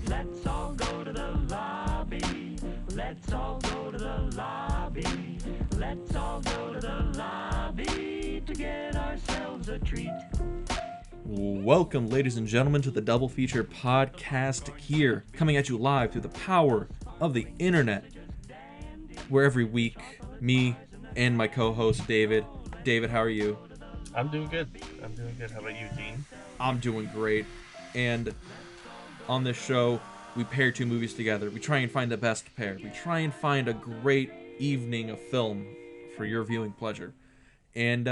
Let's all go to the lobby. Let's all go to the lobby. Let's all go to the lobby to get ourselves a treat. Welcome, ladies and gentlemen, to the Double Feature podcast here, coming at you live through the power of the internet, where every week, me and my co-host, David. David, how are you? I'm doing good. How about you, Dean? I'm doing great. And on this show, we pair two movies together. We try and find the best pair. We try and find a great evening of film for your viewing pleasure. And,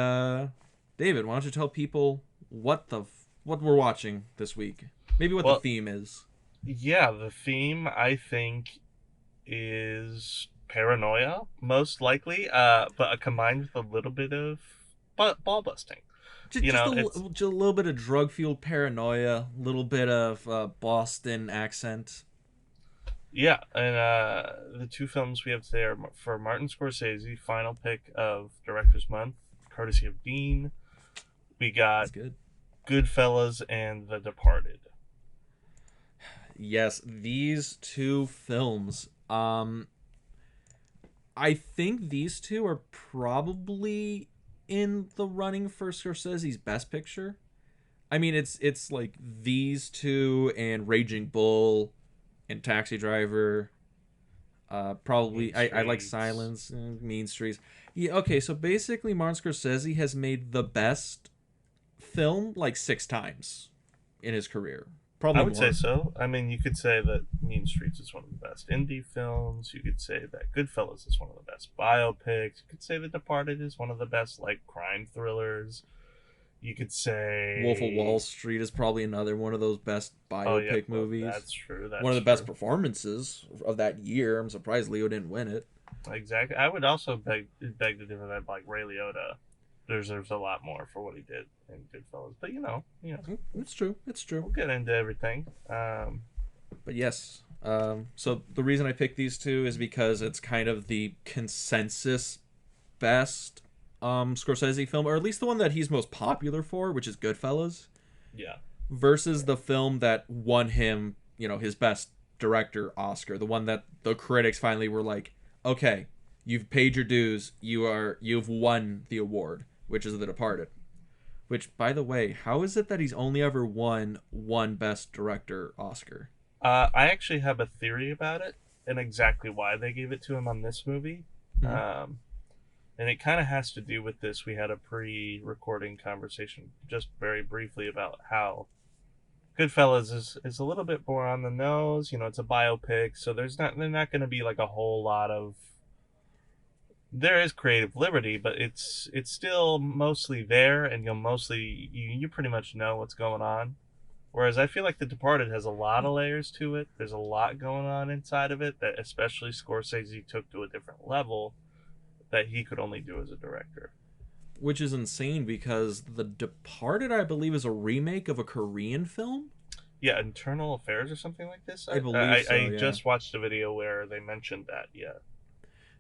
David, why don't you tell people what we're watching this week? Maybe what the theme is. Yeah, the theme, I think, is paranoia, most likely, but combined with a little bit of ball busting. Just a little bit of drug-fueled paranoia, a little bit of Boston accent. Yeah, and the two films we have today are for Martin Scorsese, final pick of Director's Month, courtesy of Dean. We got Goodfellas and The Departed. Yes, these two films. I think these two are probably in the running for Scorsese's Best Picture. I mean, it's like these two and Raging Bull and Taxi Driver. Probably I like Silence and Mean Streets. Yeah, okay, so basically Martin Scorsese has made the best film like 6 times in his career. Probably I would more. say so. I mean, you could say that Mean Streets is one of the best indie films. You could say that Goodfellas is one of the best biopics. You could say The Departed is one of the best like crime thrillers. You could say Wolf of Wall Street is probably another one of those best biopic movies. That's true. That's one of the best performances of that year. I'm surprised Leo didn't win it. Exactly. I would also beg to differ that like Ray Liotta deserves a lot more for what he did in Goodfellas. But you know, it's true. We'll get into everything. But yes. So the reason I picked these two is because it's kind of the consensus best Scorsese film, or at least the one that he's most popular for, which is Goodfellas. Yeah. Versus the film that won him, his best director Oscar, the one that the critics finally were like, okay, you've paid your dues, you've won the award, which is The Departed. Which, by the way, how is it that he's only ever won one Best Director Oscar? I actually have a theory about it and exactly why they gave it to him on this movie. Mm-hmm. And it kind of has to do with this. We had a pre-recording conversation just very briefly about how Goodfellas is a little bit more on the nose. It's a biopic, so they're not going to be like a whole lot of. There is creative liberty, but it's still mostly there, and you pretty much know what's going on. Whereas I feel like The Departed has a lot of layers to it. There's a lot going on inside of it that especially Scorsese took to a different level that he could only do as a director. Which is insane because The Departed, I believe, is a remake of a Korean film. Yeah, Internal Affairs or something like this. I believe so, I just watched a video where they mentioned that.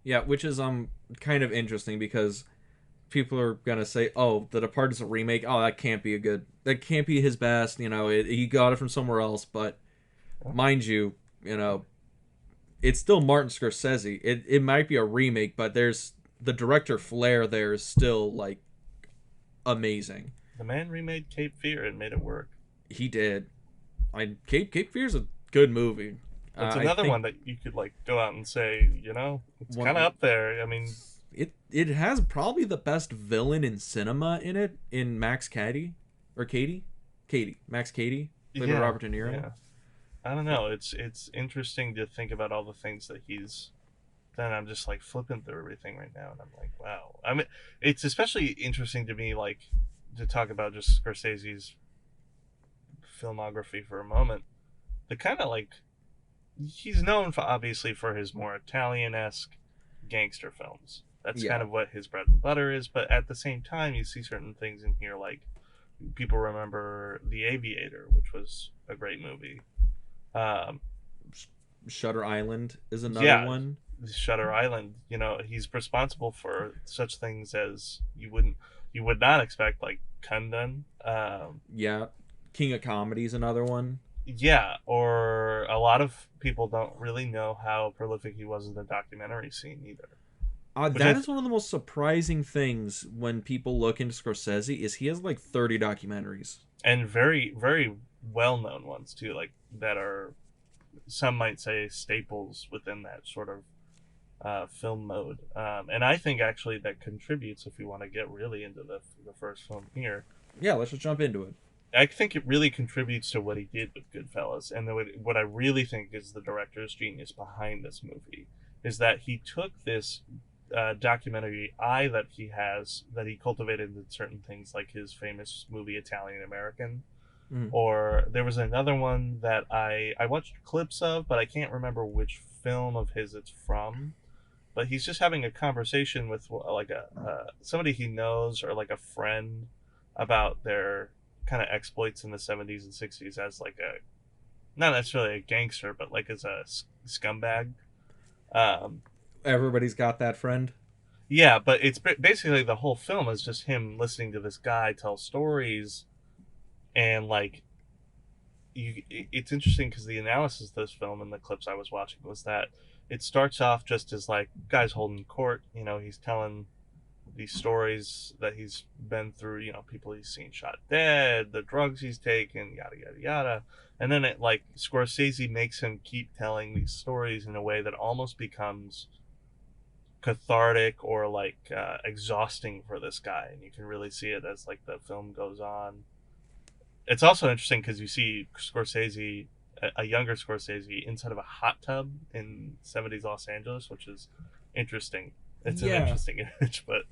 Yeah, which is kind of interesting because people are gonna say, "Oh, The Departed is a remake. Oh, that can't be his best." He got it from somewhere else. But mind you, it's still Martin Scorsese. It might be a remake, but there's the director flair there is still like amazing. The man remade Cape Fear and made it work. He did. Cape Fear's a good movie. It's another one that you could like go out and say, it's kind of up there. I mean, it has probably the best villain in cinema in it, in Max Cady or Katie, Max Cady, played by Robert De Niro. Yeah. I don't know. It's interesting to think about all the things that he's done. I'm just like flipping through everything right now, and I'm like, wow. I mean, it's especially interesting to me, like, to talk about just Scorsese's filmography for a moment. The kind of like he's known for obviously for his more Italian-esque gangster films. That's kind of what his bread and butter is. But at the same time, you see certain things in here, like people remember The Aviator, which was a great movie. Shutter Island is another one. Shutter Island. He's responsible for such things as you would not expect, like Kundun. King of Comedy's another one. Yeah, or a lot of people don't really know how prolific he was in the documentary scene either. Which That is one of the most surprising things when people look into Scorsese is he has like 30 documentaries. and very very well known ones too, like that are, some might say, staples within that sort of film mode. And I think actually that contributes, if we want to get really into the first film here, Yeah, let's just jump into it. I think it really contributes to what he did with Goodfellas. And what I really think is the director's genius behind this movie is that he took this documentary eye that he has, that he cultivated in certain things, like his famous movie Italian American. Mm. Or there was another one that I watched clips of, but I can't remember which film of his it's from. But he's just having a conversation with like a somebody he knows, or like a friend, about their kind of exploits in the 70s and 60s as like a, not necessarily a gangster, but like as a scumbag. Everybody's got that friend. Yeah, but it's basically the whole film is just him listening to this guy tell stories, and like it's interesting because the analysis of this film and the clips I was watching was that it starts off just as like guys holding court, he's telling these stories that he's been through, people he's seen shot dead, the drugs he's taken, yada yada yada. And then it, like, Scorsese makes him keep telling these stories in a way that almost becomes cathartic or like exhausting for this guy, and you can really see it as like the film goes on. It's also interesting because you see Scorsese, a younger Scorsese, inside of a hot tub in 70s Los Angeles, which is interesting. It's an interesting image, but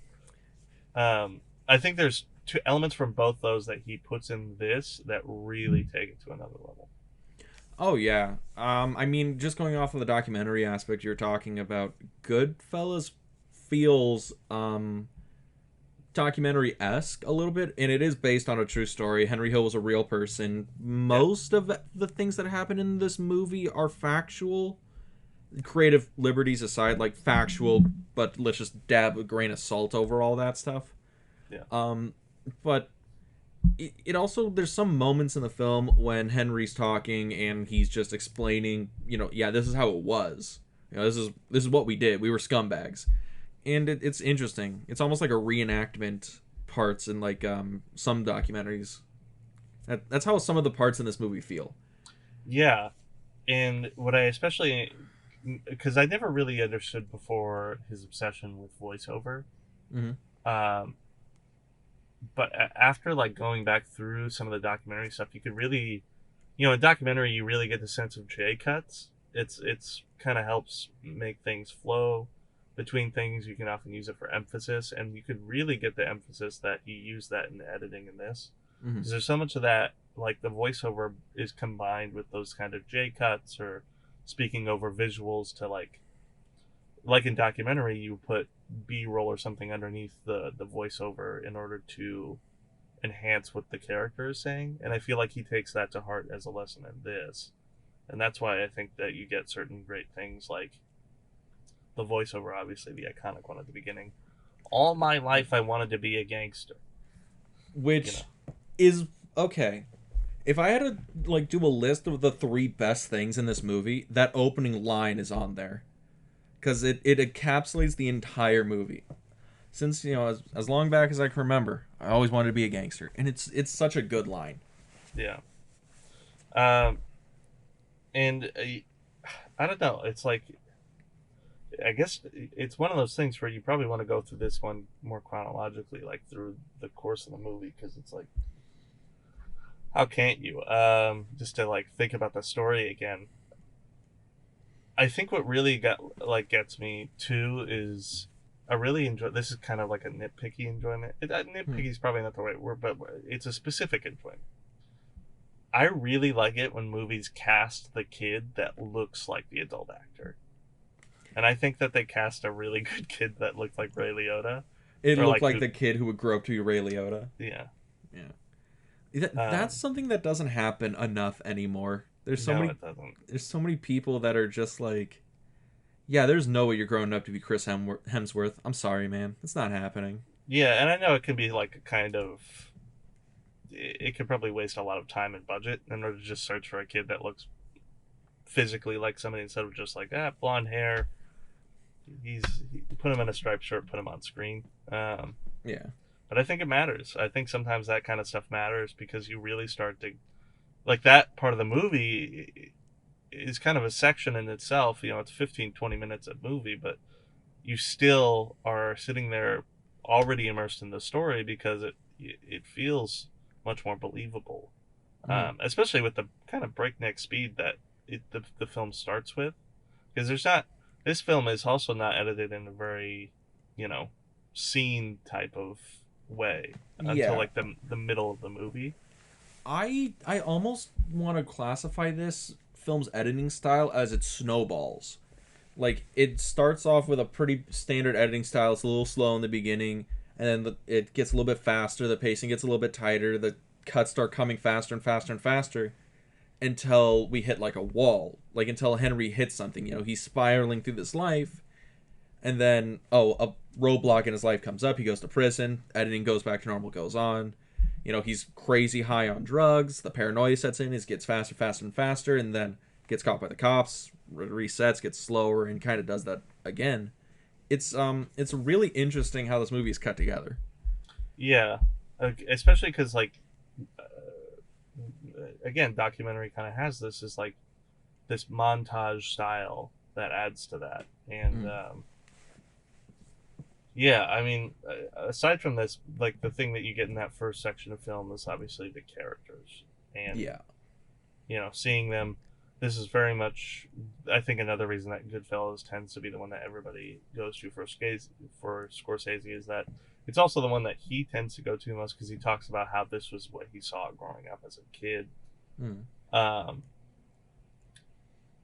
I think there's two elements from both those that he puts in this that really take it to another level. Oh yeah. I mean, just going off of the documentary aspect you're talking about, Goodfellas feels documentary-esque a little bit, and it is based on a true story. Henry Hill was a real person. Most of the things that happen in this movie are factual. Creative liberties aside, like factual, but let's just dab a grain of salt over all that stuff. Yeah. But it also, there's some moments in the film when Henry's talking and he's just explaining, yeah, this is how it was. This is what we did. We were scumbags. And it's interesting. It's almost like a reenactment parts in like some documentaries. That's how some of the parts in this movie feel. Yeah. And what I especially, because I never really understood before his obsession with voiceover. Mm-hmm. But after like going back through some of the documentary stuff, you could really, in documentary, you really get the sense of J cuts. It's kind of helps make things flow between things. You can often use it for emphasis, and you could really get the emphasis that he used that in the editing in this. Because there's so much of that, like the voiceover is combined with those kind of J cuts or speaking over visuals to like in documentary, you put B-roll or something underneath the voiceover in order to enhance what the character is saying. And I feel like he takes that to heart as a lesson in this. And that's why I think that you get certain great things like the voiceover, obviously the iconic one at the beginning. All my life I wanted to be a gangster. Which is okay. If I had to like do a list of the 3 best things in this movie, that opening line is on there. Because it encapsulates the entire movie. Since, as long back as I can remember, I always wanted to be a gangster. And it's such a good line. Yeah. And I don't know. It's like, I guess it's one of those things where you probably want to go through this one more chronologically, like through the course of the movie, because it's like, how can't you? Just to like think about the story again. I think what really gets me too is I really enjoy. This is kind of like a nitpicky enjoyment. Nitpicky is probably not the right word, but it's a specific enjoyment. I really like it when movies cast the kid that looks like the adult actor, and I think that they cast a really good kid that looked like Ray Liotta. It looked like the kid who would grow up to be Ray Liotta. Yeah. That's something that doesn't happen enough anymore. There's so many people that are just like, yeah, there's no way you're growing up to be Chris Hemsworth. I'm sorry, man. It's not happening. Yeah, and I know it can be like a kind of it could probably waste a lot of time and budget in order to just search for a kid that looks physically like somebody instead of just like blonde hair. Put him in a striped shirt, put him on screen. Yeah. But I think it matters. I think sometimes that kind of stuff matters because you really start to like that part of the movie is kind of a section in itself. You know, it's 15, 20 minutes of movie, but you still are sitting there already immersed in the story because it feels much more believable. Especially with the kind of breakneck speed that the film starts with, because there's not this film is also not edited in a very, you know, scene type of way until Yeah. like the middle of the movie. I almost want to classify this film's editing style as it snowballs. Like, it starts off with a pretty standard editing style. It's a little slow in the beginning, and then it gets a little bit faster. The pacing gets a little bit tighter. The cuts start coming faster and faster and faster until we hit like a wall. Like, until Henry hits something. You know, he's spiraling through this life, and then, a roadblock in his life comes up. He goes to prison. Editing goes back to normal, goes on. You know, he's crazy high on drugs. The paranoia sets in. It gets faster, faster, and faster, and then gets caught by the cops, resets, gets slower, and kind of does that again. It's really interesting how this movie is cut together. Yeah, especially because like again, documentary kind of has this is like this montage style that adds to that, and yeah, I mean, aside from this, like the thing that you get in that first section of film is obviously the characters, and Yeah. you know, seeing them. This is very much, I think, another reason that Goodfellas tends to be the one that everybody goes to for Scorsese is that it's also the one that he tends to go to most because he talks about how this was what he saw growing up as a kid. Um,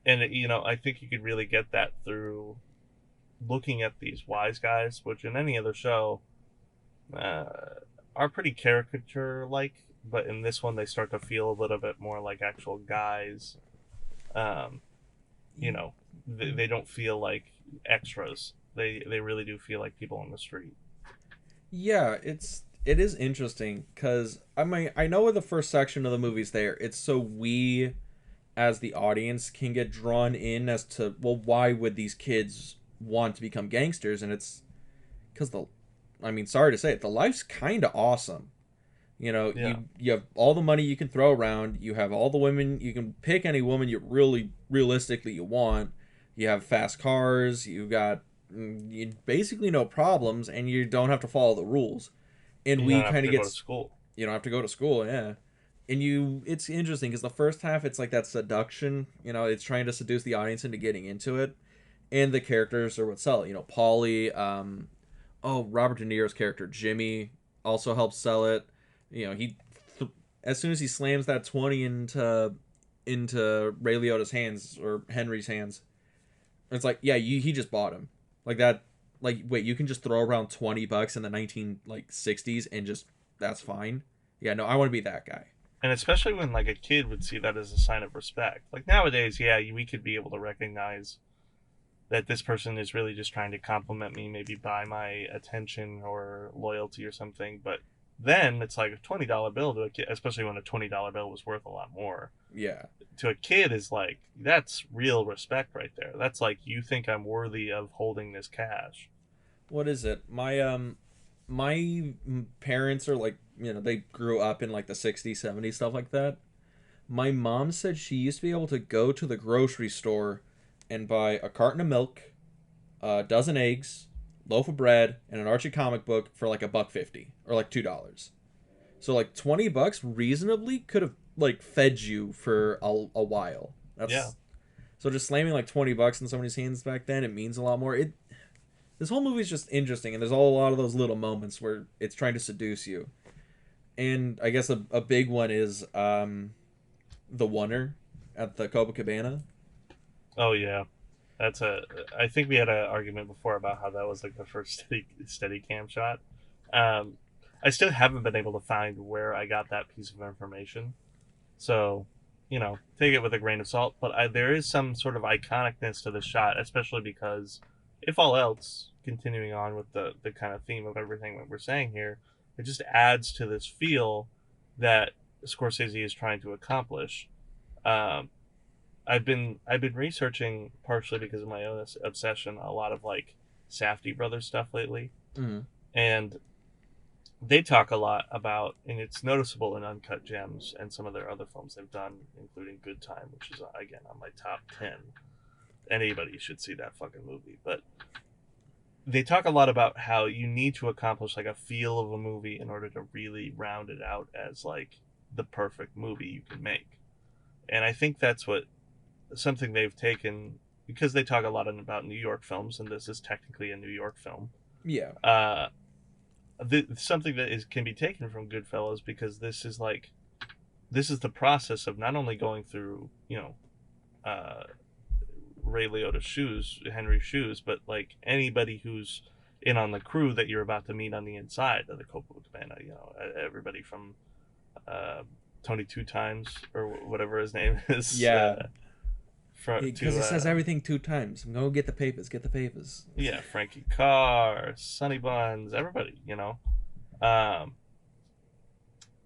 and you know, I think you could really get that through looking at these wise guys, which in any other show are pretty caricature like, but in this one they start to feel a little bit more like actual guys. You know, they don't feel like extras. They really do feel like people on the street. Yeah, it is interesting because I know with the first section of the movie's there, it's so we as the audience can get drawn in as to, well, why would these kids want to become gangsters? And it's because sorry to say it, the life's kind of awesome. You know, Yeah. you have all the money you can throw around. You have all the women. You can pick any woman you really realistically you want. You have fast cars. You got basically no problems, and you don't have to follow the rules. And You don't we have kind of to go get to school. you don't have to go to school, yeah. And it's interesting because the first half it's like that seduction. You know, it's trying to seduce the audience into getting into it, and the characters are what sell it. You know, Paulie, Robert De Niro's character Jimmy also helps sell it. You know, as soon as he slams that 20 into Ray Liotta's hands or Henry's hands, it's like, yeah, he just bought him. Like that, like, wait, you can just throw around $20 in the 1960s and just that's fine. Yeah, no, I want to be that guy. And especially when like a kid would see that as a sign of respect. Like nowadays, yeah, we could be able to recognize that this person is really just trying to compliment me, maybe buy my attention or loyalty or something. But then it's like a $20 bill to a kid, especially when a $20 bill was worth a lot more. Yeah. To a kid is like, that's real respect right there. That's like, you think I'm worthy of holding this cash. What is it? My parents are like, you know, they grew up in like the 60s, 70s, stuff like that. My mom said she used to be able to go to the grocery store and buy a carton of milk, a dozen eggs, loaf of bread, and an Archie comic book for like $1.50 or like $2. So like $20 reasonably could have like fed you for a while. Yeah. So just slamming like $20 in somebody's hands back then, it means a lot more. This whole movie is just interesting, and there's a lot of those little moments where it's trying to seduce you. And I guess a big one is the Oneer at the Copacabana. Oh yeah, I think we had an argument before about how that was like the first steady cam shot. I still haven't been able to find where I got that piece of information, so you know, take it with a grain of salt. But there is some sort of iconicness to the shot, especially because, if all else, continuing on with the kind of theme of everything that we're saying here, it just adds to this feel that Scorsese is trying to accomplish. Um, I've been researching, partially because of my own obsession, a lot of like Safdie brothers stuff lately, Mm. and they talk a lot about, and it's noticeable in Uncut Gems and some of their other films they've done, including Good Time, which is again on my top 10. Anybody should see that fucking movie. But they talk a lot about how you need to accomplish like a feel of a movie in order to really round it out as like the perfect movie you can make. And I think that's what something they've taken, because they talk a lot about New York films, and this is technically a New York film. Yeah. Something that can be taken from Goodfellas, because this is the process of not only going through Ray Liotta's shoes, Henry's shoes, but like anybody who's in on the crew that you're about to meet on the inside of the Coppola Cabana. Everybody from Tony Two Times or whatever his name is. Yeah. Because Because he says everything 2 times. I'm gonna get the papers. Get the papers. Yeah, Frankie Carr, Sonny Buns, everybody.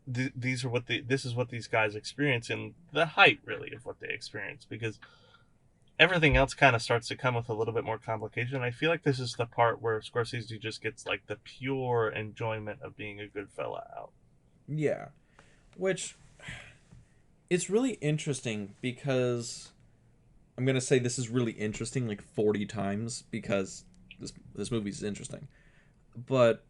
These are this is what these guys experience, in the height really of what they experience, because everything else kind of starts to come with a little bit more complication. I feel like this is the part where Scorsese just gets like the pure enjoyment of being a good fella out. Yeah. Which, it's really interesting because I'm going to say this is really interesting like 40 times because this movie is interesting. But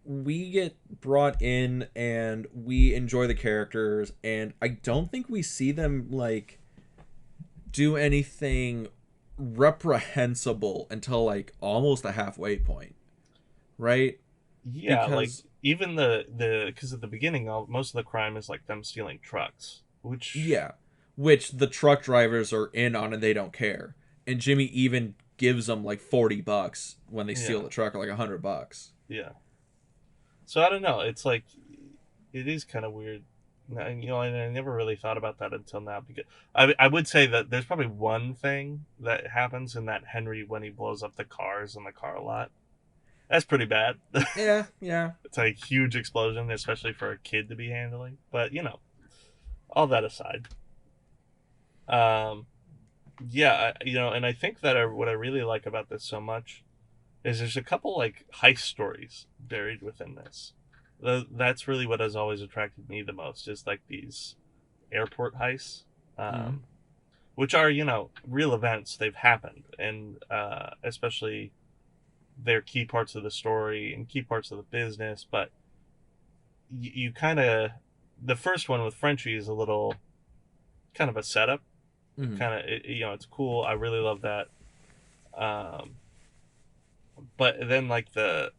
we get brought in and we enjoy the characters, and I don't think we see them like do anything reprehensible until like almost a halfway point, right? Yeah, like Because even because at the beginning, most of the crime is like them stealing trucks, which yeah, which the truck drivers are in on and they don't care, and Jimmy even gives them like $40 when they steal yeah, the truck, or like $100. yeah. So I don't know. It's like it is kind of weird. And I never really thought about that until now, because I would say that there's probably one thing that happens in that Henry, when he blows up the cars in the car lot. That's pretty bad. Yeah, yeah. It's a huge explosion, especially for a kid to be handling. But all that aside, um, yeah, and I think that what I really like about this so much is there's a couple like heist stories buried within this. That's really what has always attracted me the most, is like these airport heists, Mhm. which are real events. They've happened, and especially they're key parts of the story and key parts of the business. But you kind of, the first one with Frenchie is a little kind of a setup. Mhm. Kind of, it's cool. I really love that. Um, but then like the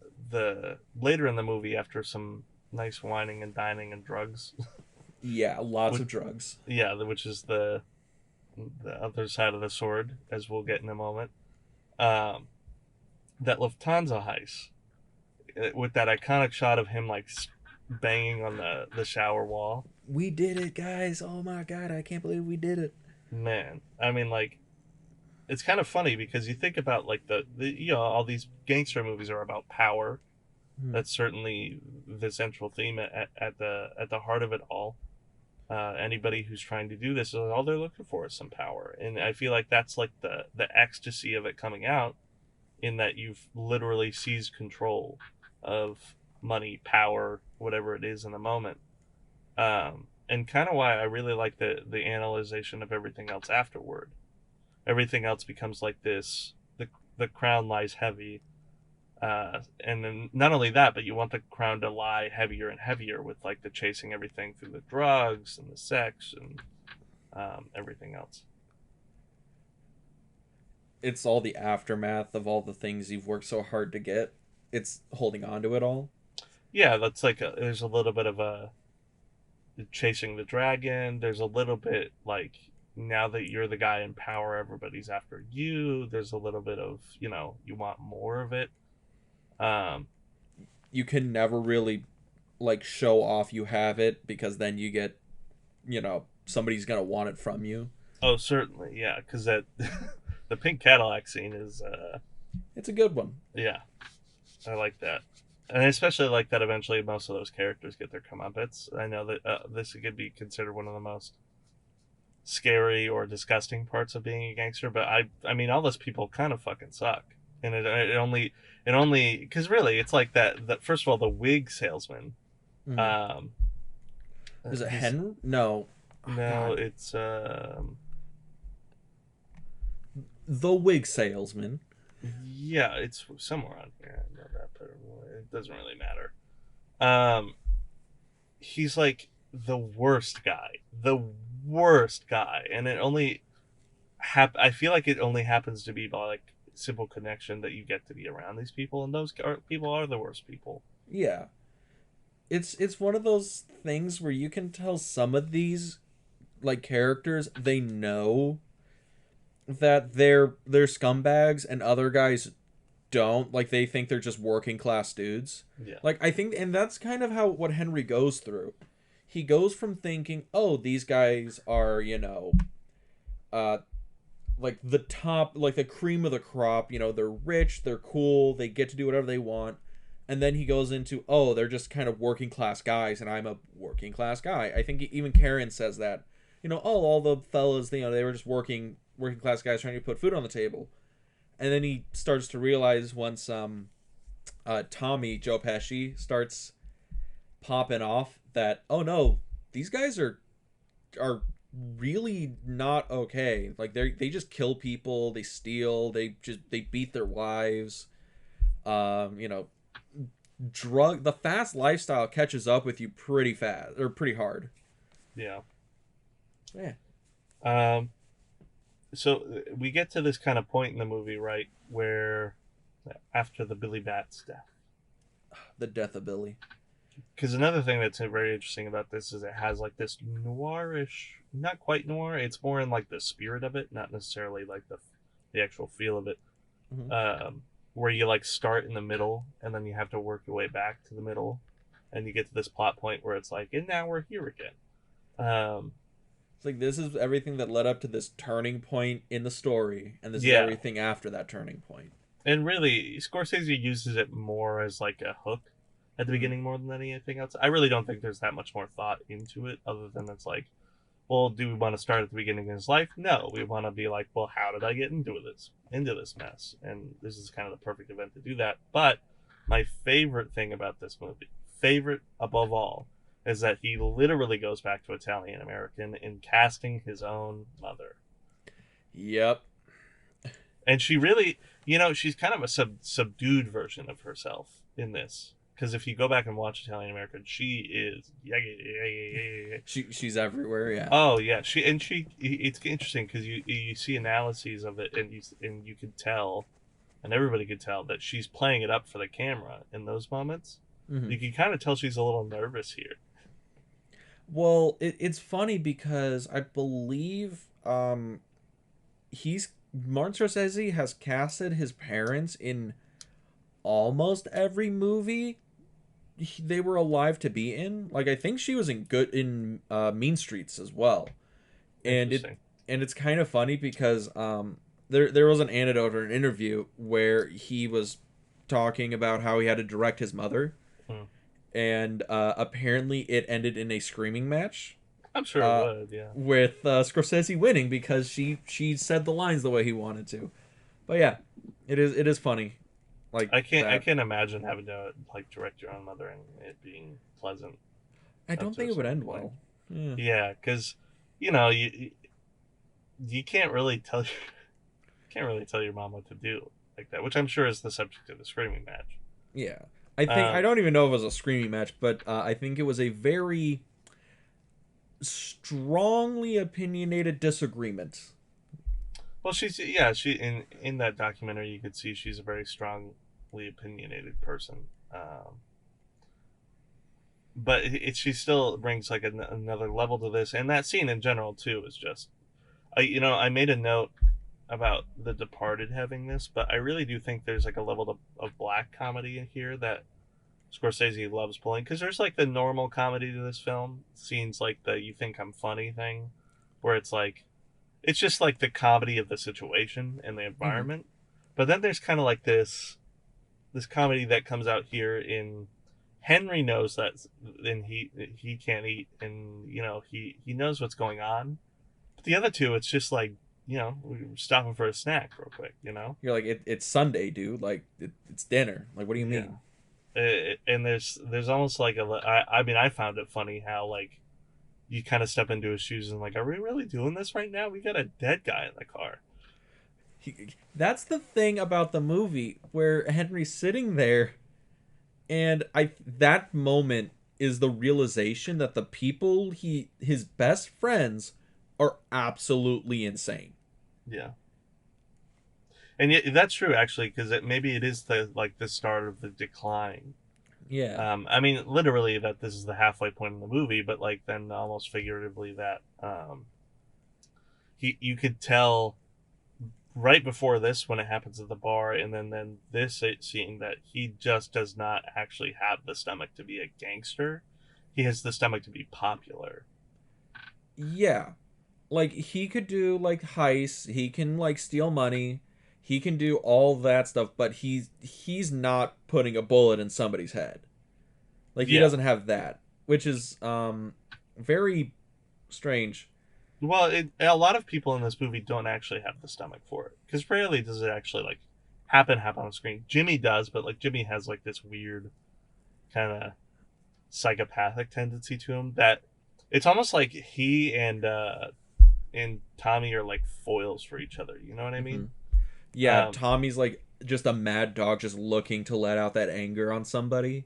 later in the movie, after some nice whining and dining and drugs, Yeah, lots which, of drugs. yeah, which is the other side of the sword, as we'll get in a moment. Um, that Lufthansa heist, with that iconic shot of him like banging on the shower wall. We did it, guys. Oh my god, I can't believe we did it. Man, I mean, like, it's kind of funny because you think about like all these gangster movies are about power. Hmm. That's certainly the central theme at the heart of it all. Anybody who's trying to do this, all they're looking for is some power, and I feel like that's like the ecstasy of it coming out, in that you've literally seized control of money, power, whatever it is in the moment. And kind of why I really like the analyzation of everything else afterward. Everything else becomes like this: the crown lies heavy, and then not only that, but you want the crown to lie heavier and heavier with like the chasing everything through the drugs and the sex and everything else. It's all the aftermath of all the things you've worked so hard to get. It's holding on to it all. Yeah, that's like there's a little bit of a chasing the dragon. There's a little bit like, now that you're the guy in power, everybody's after you. There's a little bit of you want more of it. Um, You can never really like show off you have it, because then you get, somebody's gonna want it from you. oh, certainly, yeah, because that the pink Cadillac scene is It's a good one. yeah, I like that. And I especially like that eventually most of those characters get their comeuppance. I know that this could be considered one of the most scary or disgusting parts of being a gangster, but I mean all those people kind of fucking suck. And it only because really it's like that first of all the wig salesman. Mhm. Um, Is it he's Henry? No. Oh, no, God. it's The wig salesman. yeah, it's somewhere on here. I know that, but it doesn't really matter. Um, he's like the worst guy, and it only I feel like it only happens to be by like simple connection that you get to be around these people, and people are the worst people. Yeah. It's one of those things where you can tell some of these like characters they know that they're scumbags and other guys don't, like they think they're just working class dudes. Yeah, Like I think, and that's kind of how what Henry goes through. He goes from thinking, "Oh, these guys are, uh like the top, like the cream of the crop, they're rich, they're cool, they get to do whatever they want." And then he goes into, "Oh, they're just kind of working class guys and I'm a working class guy." I think even Karen says that. "Oh, all the fellas, they were just working class guys trying to put food on the table." And then he starts to realize once Tommy Joe Pesci starts popping off that, oh no, these guys are really not okay. Like they just kill people, they steal, they beat their wives. You know, the fast lifestyle catches up with you pretty fast or pretty hard. yeah. Yeah. Um, so we get to this kind of point in the movie, right, where after the Billy Bats death. The death of Billy. Because another thing that's very interesting about this is it has like this noirish, not quite noir. It's more in like the spirit of it, not necessarily like the actual feel of it. Mm-hmm. Where you like start in the middle and then you have to work your way back to the middle, and you get to this plot point where it's like, and now we're here again. It's like this is everything that led up to this turning point in the story, and this is Yeah, everything after that turning point. and really, Scorsese uses it more as like a hook at the Mm-hmm. beginning more than anything else. I really don't think there's that much more thought into it, other than it's like, well, do we want to start at the beginning of his life? No, we want to be like, well, how did I get into this mess? And this is kind of the perfect event to do that. But my favorite thing about this movie, favorite above all, is that he literally goes back to Italian American in casting his own mother. Yep. And she really, she's kind of a subdued version of herself in this. Because if you go back and watch Italian American, she is She's everywhere, yeah. oh yeah, it's interesting because you see analyses of it, and you could tell, and everybody could tell that she's playing it up for the camera in those moments. Mm-hmm. You can kind of tell she's a little nervous here. Well, it's funny because I believe he's Martin Scorsese has casted his parents in almost every movie they were alive to be in. Like I think she was in Mean Streets as well. And Interesting. it's kind of funny because there was an anecdote or an interview where he was talking about how he had to direct his mother, Hmm. and apparently it ended in a screaming match I'm sure it uh, would. Yeah. with Scorsese winning because she said the lines the way he wanted to. But yeah, it is funny like I that. can't imagine having to like direct your own mother and it being pleasant I up don't to think a it would certain end point. well. Yeah. Yeah, because you can't really tell your mom what to do like that, which I'm sure is the subject of the screaming match. Yeah. I think I Um, don't even know if it was a screaming match, but I think it was a very strongly opinionated disagreement. well, she in that documentary you could see she's a very strongly opinionated person. But she still brings like another level to this, and that scene in general too is just I made a note about The Departed having this, but I really do think there's like a level of black comedy in here that Scorsese loves pulling, because there's like the normal comedy to this film, scenes like the "you think I'm funny" thing, where it's just like the comedy of the situation and the Mm-hmm. environment, but then there's kind of like this this comedy that comes out here in Henry knows that, and he can't eat, and he knows what's going on. But the other two, it's just like, we're stopping for a snack real quick. You're like, it's Sunday, dude. Like, it's dinner. Like, what do you Yeah. mean? And there's almost like I mean, I found it funny how like you kind of step into his shoes and like, are we really doing this right now? We got a dead guy in the car. That's the thing about the movie where Henry's sitting there, and that moment is the realization that the people his best friends are absolutely insane. Yeah. And yet, that's true actually, because maybe it is the start of the decline. Yeah. I mean, literally that this is the halfway point in the movie, but like then almost figuratively that you could tell right before this when it happens at the bar, and then this scene that he just does not actually have the stomach to be a gangster. He has the stomach to be popular. Yeah. Like, he could do like heists, he can like steal money, he can do all that stuff, but he's not putting a bullet in somebody's head. Like, he Yeah. doesn't have that, which is very strange. Well, a lot of people in this movie don't actually have the stomach for it, because rarely does it actually like happen on screen. Jimmy does, but like Jimmy has like this weird kind of psychopathic tendency to him that it's almost like he and Tommy are like foils for each other. You know what I mean? Yeah, Tommy's like just a mad dog just looking to let out that anger on somebody,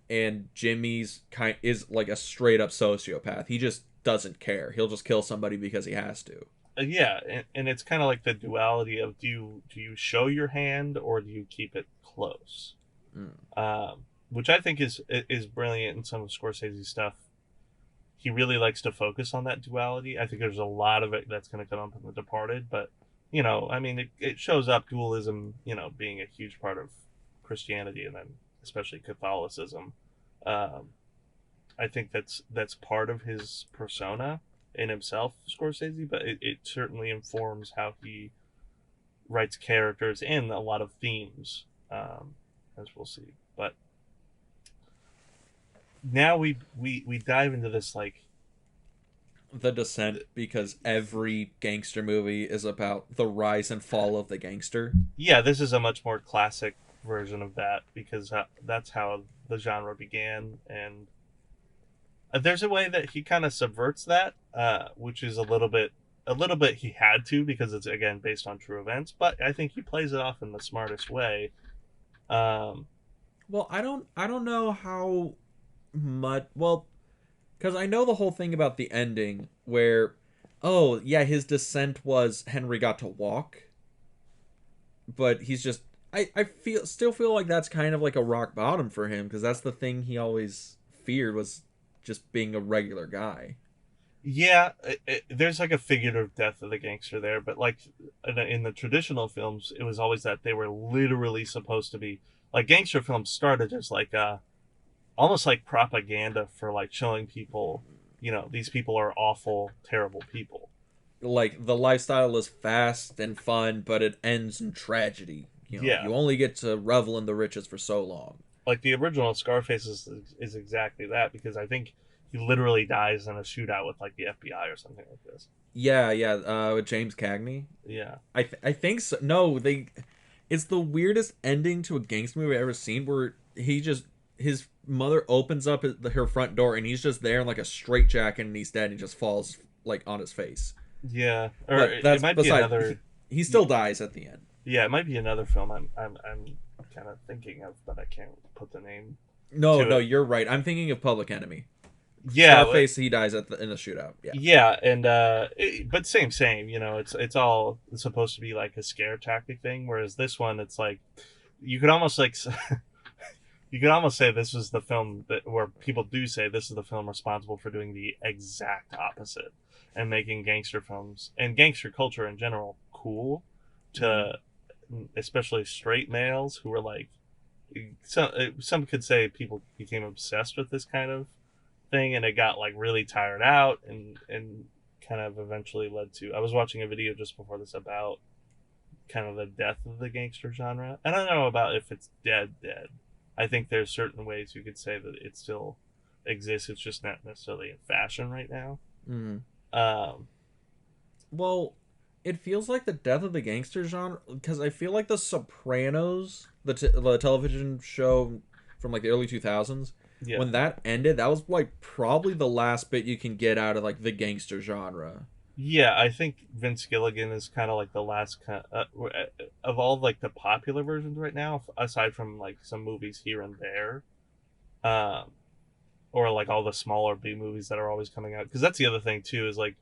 and Jimmy's is like a straight up sociopath. He just doesn't care. He'll just kill somebody because he has to. Yeah, and it's kind of like the duality of do you show your hand or do you keep it close? Which I think is brilliant in some of Scorsese's stuff. He really likes to focus on that duality. I think there's a lot of it that's going to come up in The Departed, but I mean, it shows up dualism, being a huge part of Christianity and then especially Catholicism. I think that's part of his persona in himself, Scorsese, but it certainly informs how he writes characters and a lot of themes, as we'll see. But now we dive into this like The Descent, because every gangster movie is about the rise and fall of the gangster. yeah, this is a much more classic version of that because that's how the genre began, and there's a way that he kind of subverts that, which is a little bit he had to because it's again based on true events, but I think he plays it off in the smartest way. Well, I don't know how much. Well, because I know the whole thing about the ending where, oh yeah, his descent was Henry got to walk, but he's just I still feel like that's kind of like a rock bottom for him, because that's the thing he always feared, was just being a regular guy. Yeah, there's like a figurative death of the gangster there, but like in the traditional films, it was always that they were literally supposed to be like gangster films started as like almost like propaganda for like showing people, these people are awful, terrible people. Like, the lifestyle is fast and fun, but it ends in tragedy. Yeah, You only get to revel in the riches for so long. like the original Scarface is exactly that because I think he literally dies in a shootout with like the FBI or something like this. Yeah, with James Cagney. Yeah, I think so. No, it's the weirdest ending to a gangster movie I've ever seen, where his mother opens up her front door and he's just there in like a straitjacket and he's dead and he just falls like on his face. yeah, or But it might be another. He still dies at the end. Yeah, it might be another film I'm kind of thinking of, but I can't put the name. No, you're right. I'm thinking of Public Enemy. Yeah, Scarface, he dies in the shootout. Yeah. yeah, and but same. It's all supposed to be like a scare tactic thing, whereas this one, it's like you could almost like you could almost say this is the film where people do say this is the film responsible for doing the exact opposite and making gangster films and gangster culture in general cool to especially straight males who were like some could say people became obsessed with this kind of thing and it got like really tired out and kind of eventually led to I was watching a video just before this about kind of the death of the gangster genre. And I don't know about if it's dead. I think there's certain ways you could say that it still exists. It's just not necessarily in fashion right now. Mm. Um, Well, it feels like the death of the gangster genre because I feel like The Sopranos, the television show from like the early 2000s, yeah. when that ended, that was like probably the last bit you can get out of like the gangster genre. Yeah, I think Vince Gilligan is kind of like the last of all like the popular versions right now, aside from like some movies here and there, um, or like all the smaller B movies that are always coming out. Because that's the other thing too is like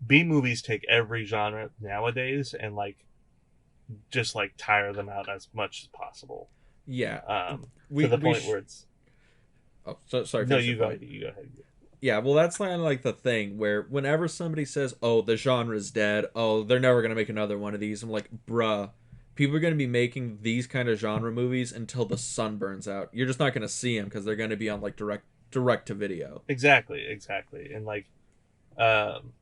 B movies take every genre nowadays and like just like tire them out as much as possible. Yeah, To we the we point sh- where it's oh sorry, no, finish your point. you go ahead. Yeah, well, that's kind of like the thing where whenever somebody says, "Oh, the genre's dead," "Oh, they're never gonna make another one of these," I'm like, "Bruh, people are gonna be making these kind of genre movies until the sun burns out. You're just not gonna see them because they're gonna be on like direct to video." Exactly, and like, um,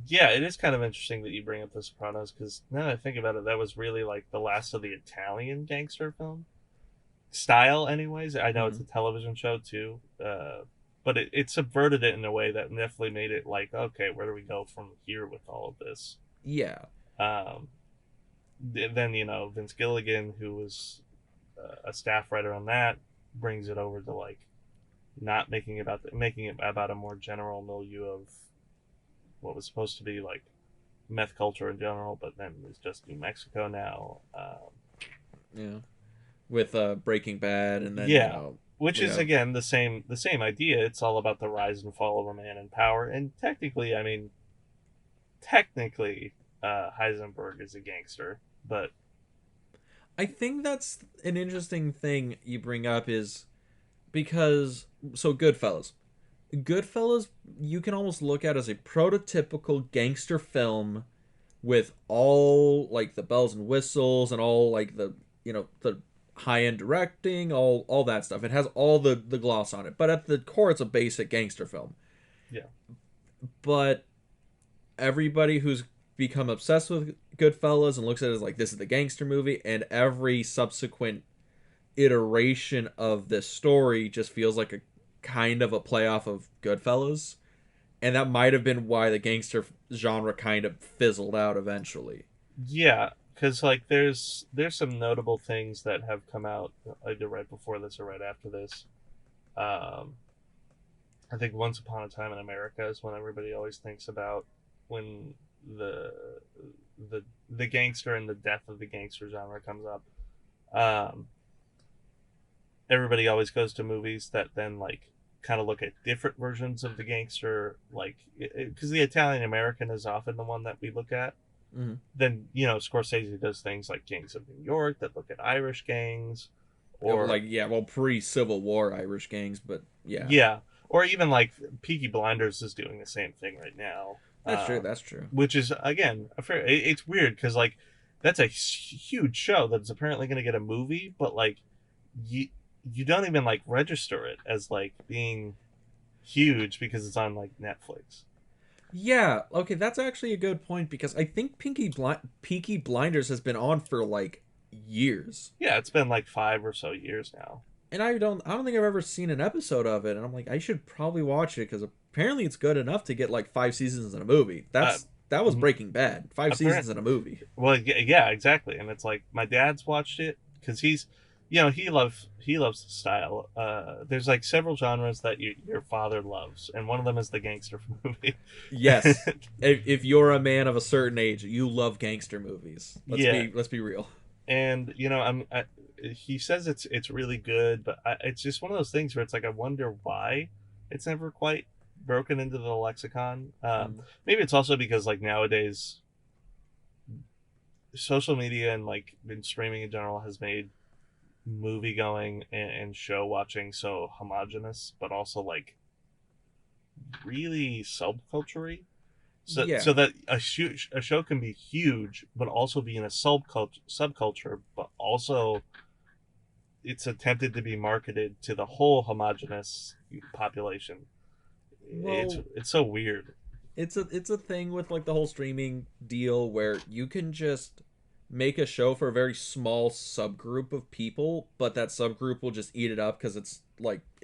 yeah, it is kind of interesting that you bring up The Sopranos because now that I think about it, that was really like the last of the Italian gangster film style. Anyways, I know it's Mm-hmm. a television show too, but it subverted it in a way that definitely made it like, okay, where do we go from here with all of this? Yeah, Um, then Vince Gilligan, who was a staff writer on that, brings it over to like not making it about a more general milieu of what was supposed to be like meth culture in general, but then it's just New Mexico now. yeah. With Breaking Bad, and then Yeah, which we is have again the same idea. It's all about the rise and fall of a man in power, and technically, I mean, technically, Heisenberg is a gangster, but I think that's an interesting thing you bring up is because so Goodfellas you can almost look at as a prototypical gangster film with all like the bells and whistles and all like the high end directing, all that stuff. It has all the gloss on it, but at the core, it's a basic gangster film. yeah, But everybody who's become obsessed with Goodfellas and looks at it as like this is the gangster movie, and every subsequent iteration of this story just feels like a kind of a playoff of Goodfellas, and that might have been why the gangster genre kind of fizzled out eventually. yeah, because like there's some notable things that have come out either right before this or right after this. Um, I think Once Upon a Time in America is when everybody always thinks about when the the gangster and the death of the gangster genre comes up. Um, Everybody always goes to movies that then like kind of look at different versions of the gangster, like because the Italian American is often the one that we look at. Mm-hmm. Then Scorsese does things like Gangs of New York that look at Irish gangs, or Like yeah, well pre Civil War Irish gangs, but yeah, yeah, or even like Peaky Blinders is doing the same thing right now. that's true. That's true. Which is again a fair. It's weird because like that's a huge show that's apparently going to get a movie, but like you you don't even like register it as like being huge because it's on like Netflix. Yeah, okay, that's actually a good point because I think Peaky Blinders has been on for like years, Yeah, it's been like 5 or so years now. and I don't think I've ever seen an episode of it, and I'm like I should probably watch it because apparently it's good enough to get like 5 seasons in a movie. Uh, That was Breaking Bad, 5 seasons in a movie. well, yeah, exactly, and it's like my dad's watched it because he loves the style. There's like several genres that your father loves, and one of them is the gangster movie. Yes, if you're a man of a certain age, you love gangster movies. Yeah, Let's be real. and he says it's really good, but it's just one of those things where it's like I wonder why it's never quite broken into the lexicon. Mm. Maybe it's also because like nowadays social media and like in streaming in general has made movie going and show watching so homogenous, but also like really subculture. So Yeah. that a show can be huge, but also be in a subculture, but also it's attempted to be marketed to the whole homogenous population. It's Well, it's so weird. it's a thing with like the whole streaming deal where you can just make a show for a very small subgroup of people, but that subgroup will just eat it up because it's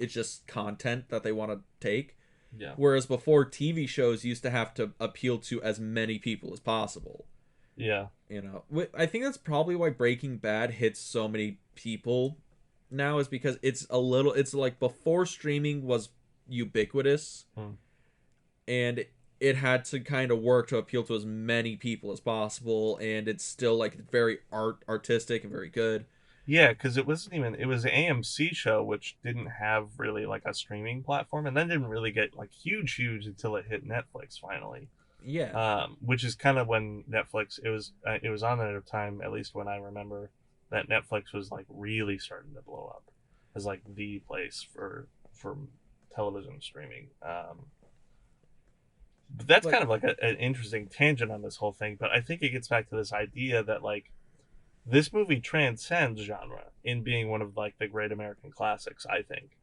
just content that they want to take. Yeah. Whereas before, TV shows used to have to appeal to as many people as possible. Yeah. You know, I think that's probably why Breaking Bad hits so many people now, is because it's like before streaming was ubiquitous, and it had to kind of work to appeal to as many people as possible, and it's still like very artistic and very good. Yeah, because it was an AMC show, which didn't have really like a streaming platform, and then didn't really get like huge until it hit Netflix finally. Yeah. Which is kind of when Netflix it was on at a time, at least when I remember, that Netflix was like really starting to blow up as like the place for television streaming. But that's kind of like an interesting tangent on this whole thing. But I think it gets back to this idea that like this movie transcends genre in being one of like the great American classics. I think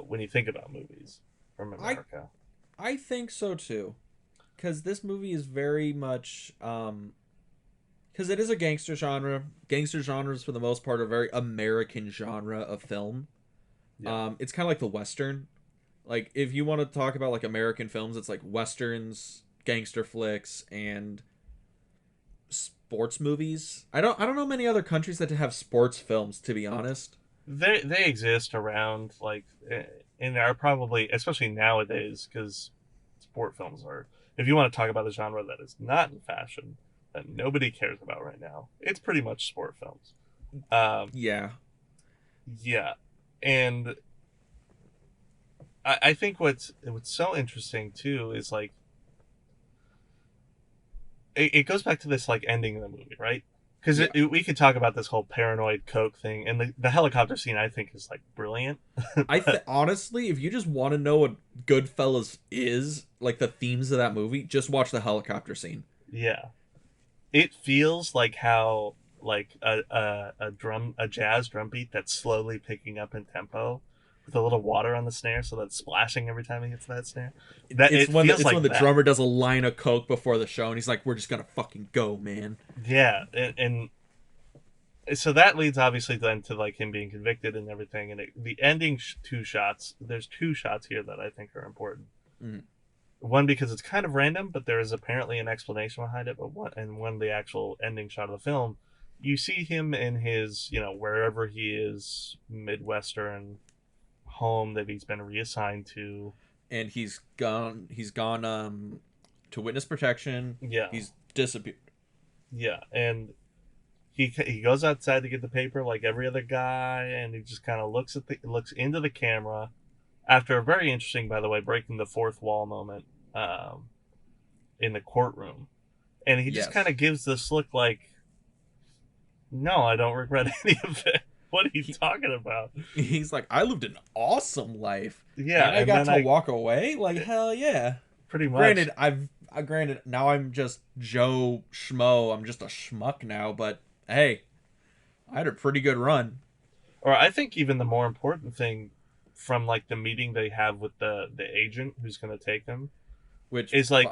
when you think about movies from America, I think so too, because this movie is very much because it is a gangster genre. Gangster genres, for the most part, are very American genre of film. yeah. It's kind of like the Western. Like, if you want to talk about like American films, it's like Westerns, gangster flicks, and sports movies. I don't know many other countries that have sports films, to be honest. They exist around like and are probably, especially nowadays, because sport films are, if you want to talk about a genre that is not in fashion, that nobody cares about right now, it's pretty much sport films. Yeah. Yeah, and I think what's so interesting too is like it goes back to this like ending of the movie, right? Because Yeah. we could talk about this whole paranoid coke thing, and the helicopter scene I think is like brilliant. Honestly, if you just want to know what Goodfellas is, like the themes of that movie, just watch the helicopter scene. Yeah, it feels like how like a jazz drum beat that's slowly picking up in tempo with a little water on the snare, so that's splashing every time he hits that snare. That It's it when feels like the that. drummer does a line of coke before the show, and he's like, "We're just gonna fucking go, man." Yeah, and so that leads obviously then to like him being convicted and everything, and the ending two shots. There's two shots here that I think are important. Mm. One because it's kind of random, but there is apparently an explanation behind it. But one the actual ending shot of the film, you see him in his wherever he is, Midwestern home that he's been reassigned to, And he's gone to witness protection. Yeah. He's disappeared. Yeah, and he goes outside to get the paper like every other guy, and he just kind of looks into the camera after a very interesting, by the way, breaking the fourth wall moment in the courtroom, and he just Yes. kind of gives this look like, no, I don't regret any of it. What are you talking about? He's like, I lived an awesome life. Yeah, and I got to walk away. Like, hell yeah. Pretty much. Granted, now I'm just Joe Schmo. I'm just a schmuck now. But hey, I had a pretty good run. Or I think even the more important thing from like the meeting they have with the agent who's going to take them, Which is like,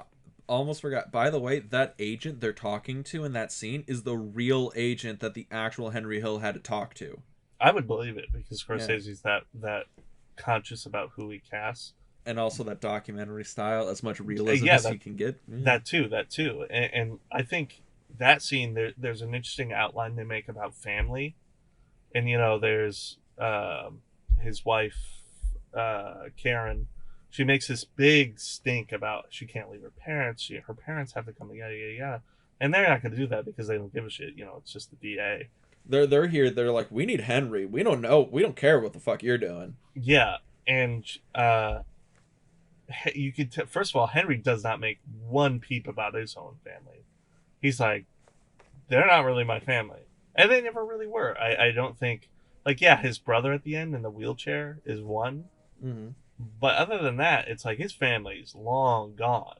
almost forgot. By the way, that agent they're talking to in that scene is the real agent that the actual Henry Hill had to talk to. I would believe it because Scorsese's that conscious about who he casts, and also that documentary style, as much realism yeah, as that, you can get. That too, and I think that scene there's an interesting outline they make about family, and there's his wife, Karen. She makes this big stink about she can't leave her parents. Her parents have to come, yada yada yada, and they're not going to do that because they don't give a shit. It's just the DA. They're here. They're like, we need Henry. We don't know. We don't care what the fuck you're doing. Yeah, and you could first of all, Henry does not make one peep about his own family. He's like, they're not really my family, and they never really were. I don't think. Like, yeah, his brother at the end in the wheelchair is one, but other than that, it's like his family's long gone.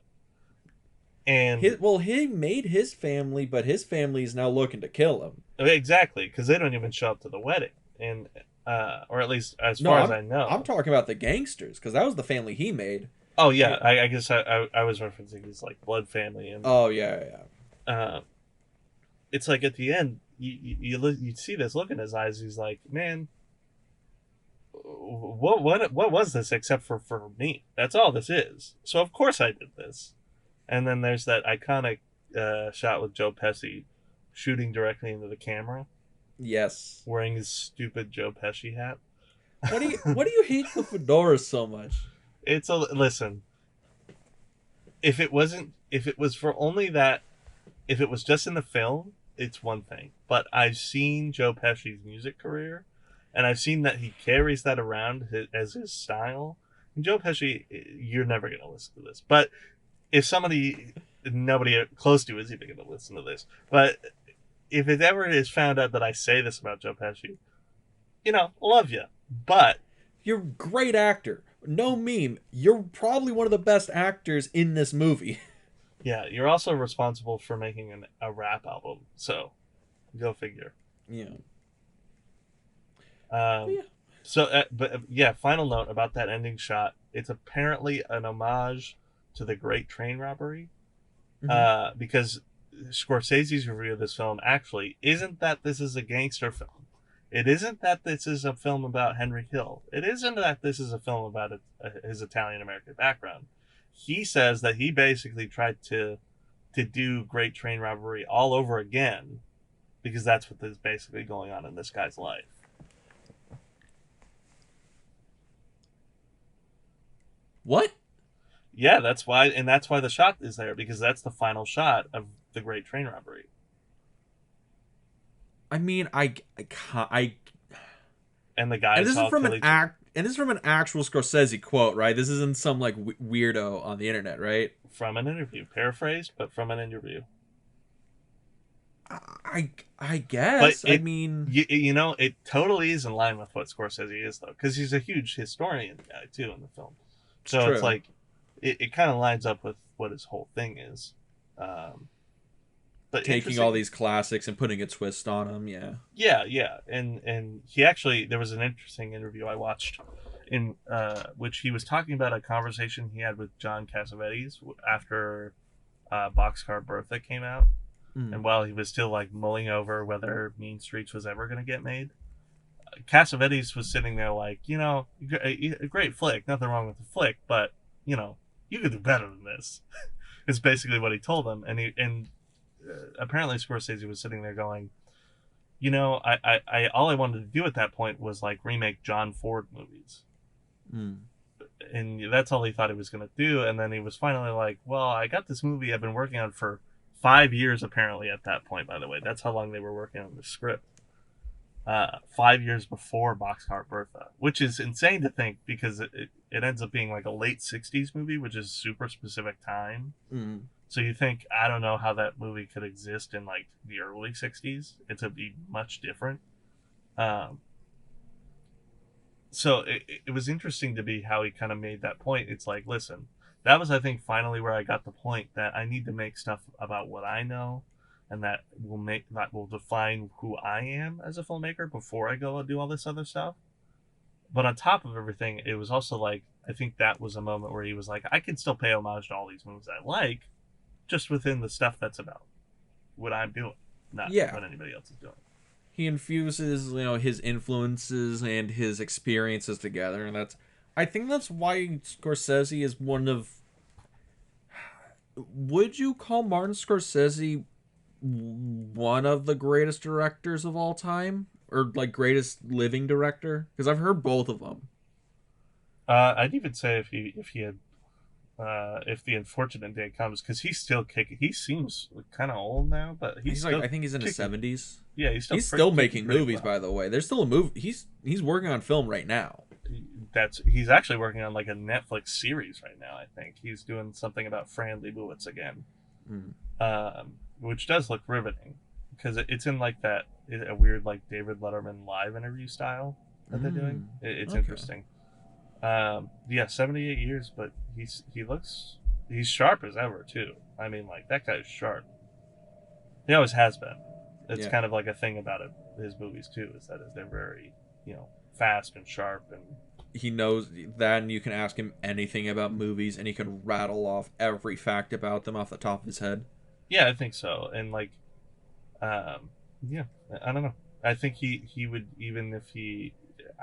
And he made his family, but his family is now looking to kill him. Exactly, because they don't even show up to the wedding, and or at least as far as I know. I'm talking about the gangsters, because that was the family he made. Oh yeah, I guess I was referencing his like blood family and. Oh yeah. it's like at the end, you see this look in his eyes. He's like, man, what was this except for me? That's all this is. So of course I did this. And then there's that iconic shot with Joe Pesci shooting directly into the camera, Yes. wearing his stupid Joe Pesci hat. Why do you hate the fedora so much? It's a listen. If it was for only that, if it was just in the film, it's one thing. But I've seen Joe Pesci's music career, and I've seen that he carries that around as his style. And Joe Pesci, you're never gonna listen to this, but if nobody close to is even gonna listen to this, but if it ever is found out that I say this about Joe Pesci, love you, but You're a great actor. No meme. You're probably one of the best actors in this movie. yeah, you're also responsible for making a rap album, so go figure. Yeah. Um, So, final note about that ending shot. It's apparently an homage to the Great Train Robbery, because Scorsese's review of this film actually isn't that this is a gangster film. It isn't that this is a film about Henry Hill. It isn't that this is a film about his Italian-American background. He says that he basically tried to do Great Train Robbery all over again because that's what is basically going on in this guy's life. What? Yeah, that's why the shot is there, because that's the final shot of the Great Train Robbery. I mean, And the guy and this saw is from Philly and this is from an actual Scorsese quote, right? This isn't some like weirdo on the internet, right? from an interview, paraphrased, but from an interview. I guess. But I mean, it totally is in line with what Scorsese is, though, because he's a huge historian guy too in the film. So true. it's like it kind of lines up with what his whole thing is. But taking all these classics and putting a twist on them, yeah. Yeah, and he actually, there was an interesting interview I watched in which he was talking about a conversation he had with John Cassavetes after Boxcar Bertha came out, and while he was still like mulling over whether Mean Streets was ever going to get made, Cassavetes was sitting there like, a great flick, nothing wrong with the flick, but you could do better than this. Is basically what he told him, and apparently Scorsese was sitting there going, I all I wanted to do at that point was like remake John Ford movies. And that's all he thought he was going to do. And then he was finally like, well, I got this movie I've been working on for 5 years, apparently, at that point, by the way. That's how long they were working on the script. 5 years before Boxcar Bertha, which is insane to think because it ends up being like a late 60s movie, which is super specific time. So you think, I don't know how that movie could exist in like the early 60s. It would be much different. So it was interesting to be how he kind of made that point. It's like, listen, that was, I think, finally where I got the point that I need to make stuff about what I know, and that will define who I am as a filmmaker before I go and do all this other stuff. But on top of everything, it was also like, I think that was a moment where he was like, I can still pay homage to all these movies I like, just within the stuff that's about what I'm doing, not what anybody else is doing. He infuses, his influences and his experiences together, and I think that's why Scorsese is one of. Would you call Martin Scorsese one of the greatest directors of all time, or like greatest living director? Because I've heard both of them. I'd even say if he had. If the unfortunate day comes, because he's still kicking. He seems kind of old now, but he's still like, I think he's in his 70s. Yeah, he's still making movies. Well. By the way, there's still a movie. He's working on film right now. He's actually working on like a Netflix series right now. I think he's doing something about Fran Lebowitz again, which does look riveting because it's in like a weird like David Letterman live interview style that they're doing. It's interesting. 78 years, but he's sharp as ever too. I mean, like, that guy's sharp. He always has been. It's kind of like a thing about his movies too, is that they're very, fast and sharp, and he knows that, and you can ask him anything about movies and he can rattle off every fact about them off the top of his head. Yeah, I think so. And like Yeah, I don't know. I think he would, even if he,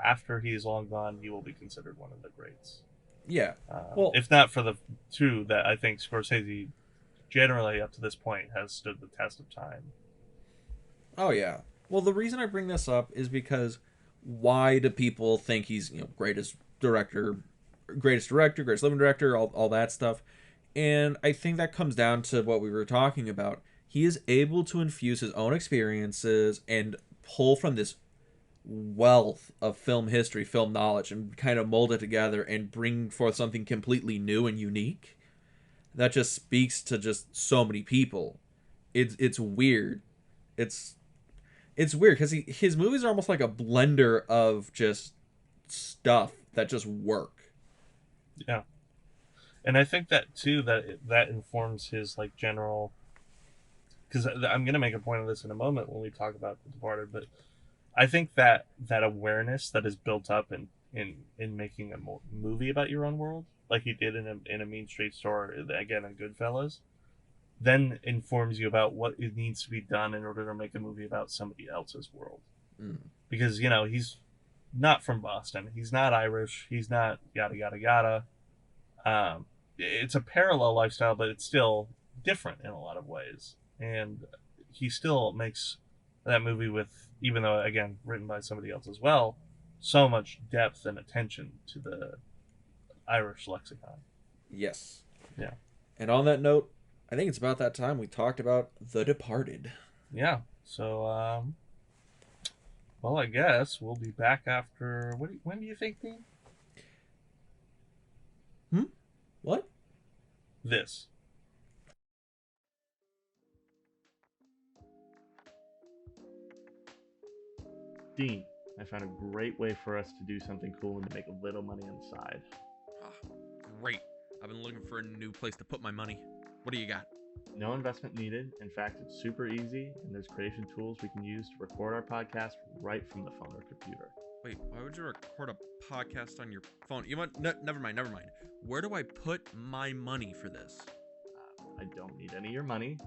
after he is long gone, he will be considered one of the greats. Yeah. Well, If not for the two that I think Scorsese generally up to this point has stood the test of time. oh yeah. Well, the reason I bring this up is because why do people think he's, greatest director, greatest living director, all that stuff? And I think that comes down to what we were talking about. He is able to infuse his own experiences and pull from this wealth of film history, film knowledge, and kind of mold it together and bring forth something completely new and unique that just speaks to just so many people. It's weird. It's it's weird because his movies are almost like a blender of just stuff that just work. Yeah, and I think that too that informs his like general. Because I'm gonna make a point of this in a moment when we talk about The Departed, but I think that awareness that is built up in making a movie about your own world, like he did in a Mean Street Store, again in Goodfellas, then informs you about what it needs to be done in order to make a movie about somebody else's world. Mm. Because he's not from Boston, he's not Irish, he's not yada yada yada. It's a parallel lifestyle, but it's still different in a lot of ways, and he still makes that movie with, even though again written by somebody else as well, so much depth and attention to the Irish lexicon. Yes. Yeah. And on that note, I think it's about that time we talked about The Departed. Yeah. So, well, I guess we'll be back after. When do you think, Dean? What? This. Dean, I found a great way for us to do something cool and to make a little money on the side. Ah, great. I've been looking for a new place to put my money. What do you got? No investment needed. In fact, it's super easy, and there's creation tools we can use to record our podcast right from the phone or computer. Wait, why would you record a podcast on your phone? You want? Never mind. Where do I put my money for this? I don't need any of your money.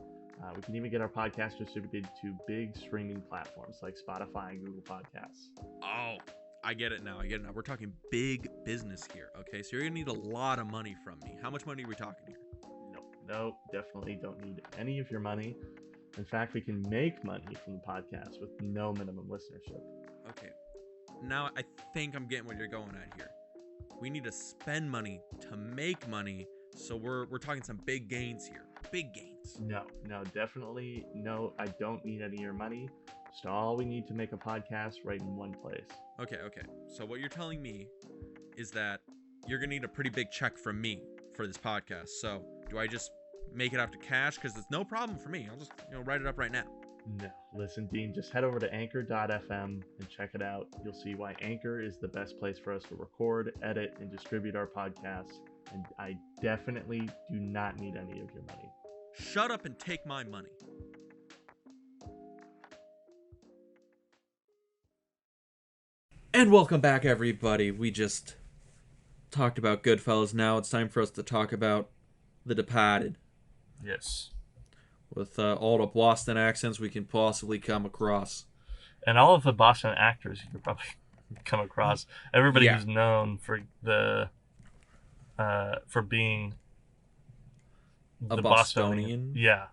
We can even get our podcast distributed to big streaming platforms like Spotify and Google Podcasts. Oh, I get it now. We're talking big business here, okay? So you're going to need a lot of money from me. How much money are we talking here? No, definitely don't need any of your money. In fact, we can make money from the podcast with no minimum listenership. Okay. Now I think I'm getting what you're going at here. We need to spend money to make money, so we're talking some big gains here. Big gains. No, definitely no. I don't need any of your money. Just all we need to make a podcast right in one place. Okay. So what you're telling me is that you're gonna need a pretty big check from me for this podcast. So do I just make it out to cash? Because it's no problem for me. I'll just write it up right now. No, listen, Dean, just head over to anchor.fm and check it out. You'll see why Anchor is the best place for us to record, edit, and distribute our podcasts. And I definitely do not need any of your money. Shut up and take my money. And welcome back, everybody. We just talked about Goodfellas. Now it's time for us to talk about The Departed. Yes. With all the Boston accents we can possibly come across. And all of the Boston actors you could probably come across. Everybody who's known for for being a Bostonian. Yeah.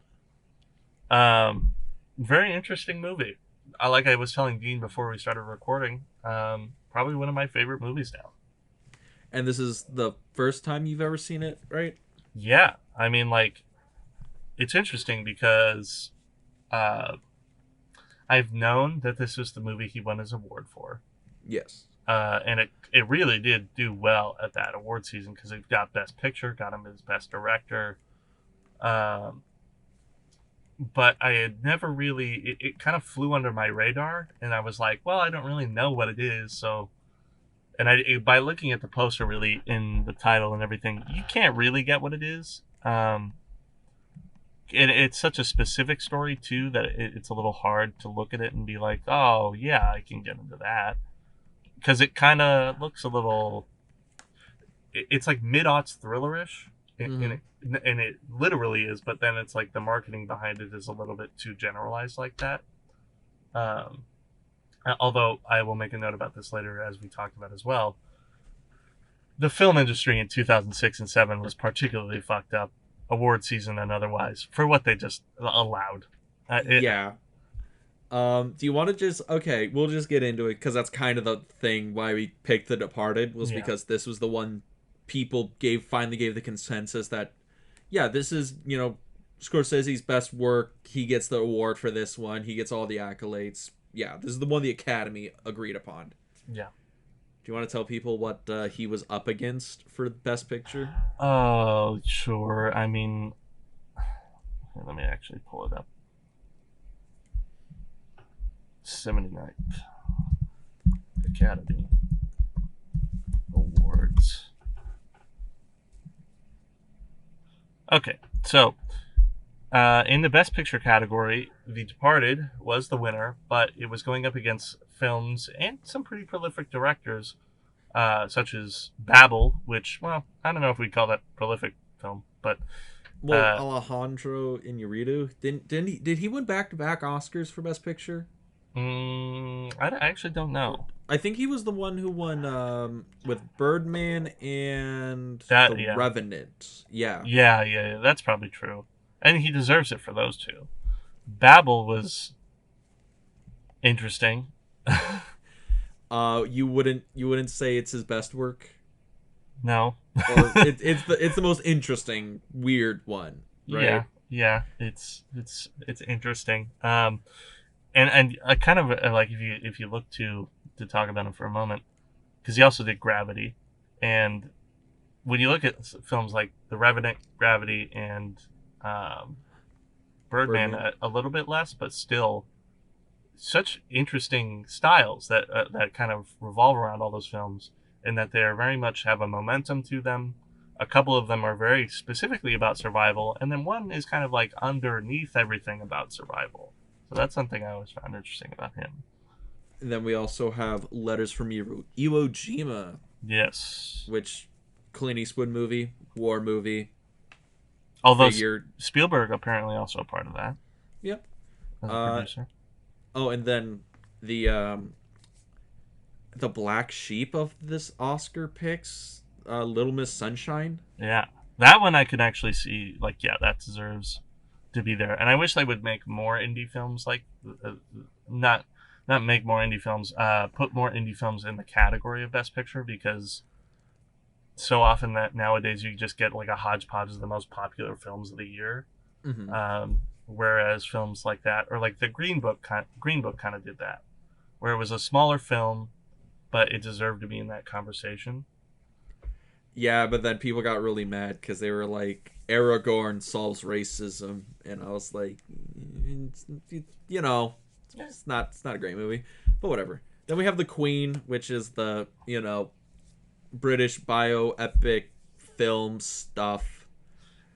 Very interesting movie. Like I was telling Dean before we started recording, probably one of my favorite movies now. And this is the first time you've ever seen it, right? Yeah. I mean, like, it's interesting because I've known that this was the movie he won his award for. Yes. And it really did do well at that award season because it got Best Picture, got him his Best Director. But I had never really... It kind of flew under my radar, and I was like, well, I don't really know what it is, so... And by looking at the poster really in the title and everything, you can't really get what it is. It's such a specific story, too, that it's a little hard to look at it and be like, oh, yeah, I can get into that. Because it kind of looks a little... It's like mid-aughts thriller-ish. And it literally is, but then it's like the marketing behind it is a little bit too generalized like that. Um, Although I will make a note about this later, as we talked about as well. The film industry in 2006 and 7 was particularly fucked up, award season and otherwise, for what they just allowed. Yeah. Do you want to just okay? We'll just get into it because that's kind of the thing why we picked The Departed was Yeah. because this was the one people finally gave the consensus that yeah, this is Scorsese's best work. He gets the award for this one. He gets all the accolades. Yeah, this is the one the Academy agreed upon. Yeah. Do you want to tell people what he was up against for Best Picture? Oh, sure. I mean, let me actually pull it up. 79th Academy Awards. Okay, so in the Best Picture category, The Departed was the winner, but it was going up against films and some pretty prolific directors, such as Babel, which, well, I don't know if we'd call that prolific film, but Well, Alejandro Inarritu did he win back-to-back Oscars for Best Picture? I actually don't know. I think he was the one who won with Birdman and Yeah. Revenant. Yeah. Yeah, that's probably true. And he deserves it for those two. Babel was interesting. You wouldn't say it's his best work? No. Or it's the most interesting, weird one, right? Yeah. It's interesting. And I kind of like if you look to talk about him for a moment, because he also did Gravity, and when you look at films like The Revenant, Gravity, and Birdman. A little bit less, but still such interesting styles that that kind of revolve around all those films, and that they very much have a momentum to them. A couple of them are very specifically about survival, and then one is kind of like underneath everything about survival. So that's something I always found interesting about him. And then we also have Letters from Iwo Jima. Yes. Which Clint Eastwood movie, war movie. Although Spielberg apparently also a part of that. Yep. As a producer. Oh, and then the black sheep of this Oscar picks, Little Miss Sunshine. Yeah. That one I could actually see, like, yeah, that deserves to be there. And I wish they would make more indie films, like, not make more indie films, put more indie films in the category of Best Picture, because so often that nowadays you just get like a hodgepodge of the most popular films of the year. Mm-hmm. Whereas films like that, or like the Green Book kind of did that, where it was a smaller film, but it deserved to be in that conversation. Yeah, but then people got really mad because they were like, Aragorn solves racism, and I was like, it's not a great movie, but whatever. Then we have The Queen, which is the British bioepic film stuff.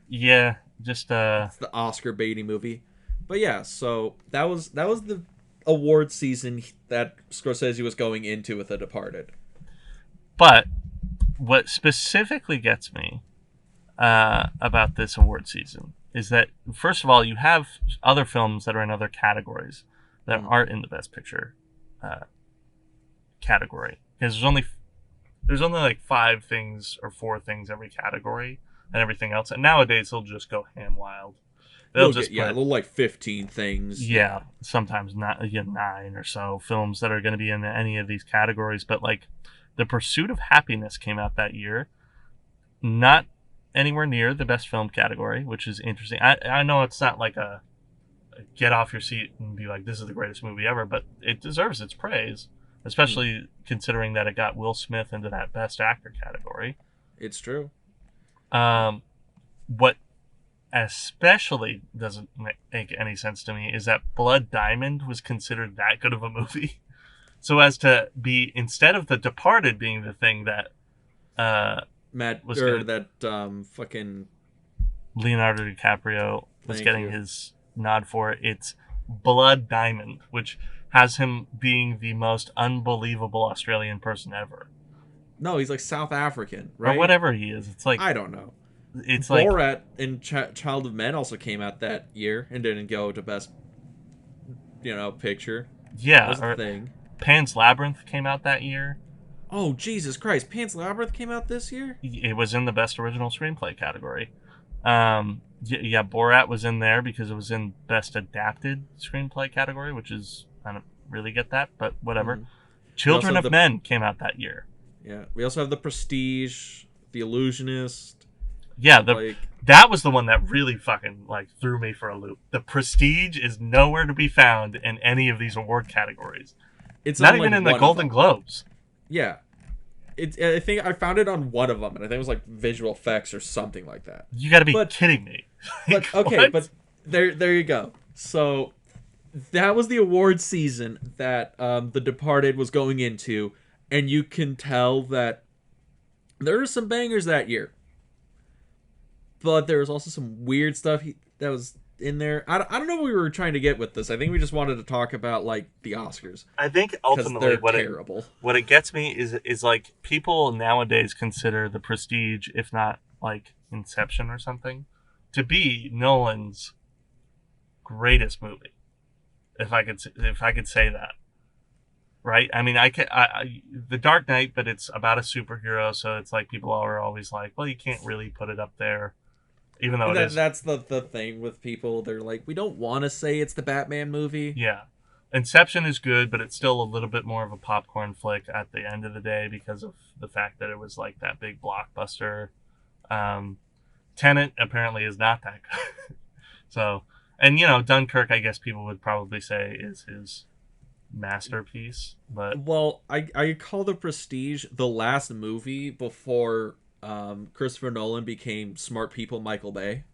Yeah, just it's the Oscar baiting movie. But yeah, so that was the award season that Scorsese was going into with The Departed. But what specifically gets me about this award season is that, first of all, you have other films that are in other categories that aren't in the Best Picture category, because there's only like 5 things or 4 things every category, and everything else. And nowadays they'll just go ham wild. They'll like 15 things. Yeah, sometimes not 9 or so films that are going to be in any of these categories. But like, The Pursuit of Happiness came out that year, not anywhere near the best film category, which is interesting. I know it's not like a get off your seat and be like, this is the greatest movie ever, but it deserves its praise, especially considering that it got Will Smith into that Best Actor category. It's true. What especially doesn't make any sense to me is that Blood Diamond was considered that good of a movie. So as to be, instead of The Departed being the thing that fucking Leonardo DiCaprio was getting his nod for, it's Blood Diamond, which has him being the most unbelievable Australian person ever. No, he's like South African, right? Or whatever he is. It's like, I don't know. it's like, Borat and Child of Men also came out that year and didn't go to best, picture. That yeah, was a or thing. Pan's Labyrinth came out that year. Oh, Jesus Christ. Pan's Labyrinth came out this year? It was in the best original screenplay category. Yeah, Borat was in there because it was in best adapted screenplay category, which is, I don't really get that, but whatever. Mm-hmm. We also Children have of Men came out that year. Yeah. We also have The Prestige, The Illusionist. Yeah, Like, that was the one that really fucking like threw me for a loop. The Prestige is nowhere to be found in any of these award categories. it's Not on, even like, in the one of Golden them. Globes. Yeah. I think I found it on one of them, and I think it was like visual effects or something like that. You got to be But kidding me. But Like, okay, what? but there you go. So that was the award season that The Departed was going into, and you can tell that there were some bangers that year, but there was also some weird stuff that was in there. I don't know what we were trying to get with this. I think we just wanted to talk about like the Oscars I think because ultimately they're what terrible. it gets me is like people nowadays consider The Prestige, if not like Inception or something, to be Nolan's greatest movie. If I could say that, right? I mean, The Dark Knight, but it's about a superhero, so it's like people are always like, well, you can't really put it up there, even though And it is. that's the thing with people. They're like, we don't want to say it's the Batman movie. Yeah. Inception is good, but it's still a little bit more of a popcorn flick at the end of the day because of the fact that it was like that big blockbuster. Um, Tenet apparently is not that good. So, and Dunkirk, I guess people would probably say is his masterpiece, but Well, I call The Prestige the last movie before Christopher Nolan became Smart People Michael Bay.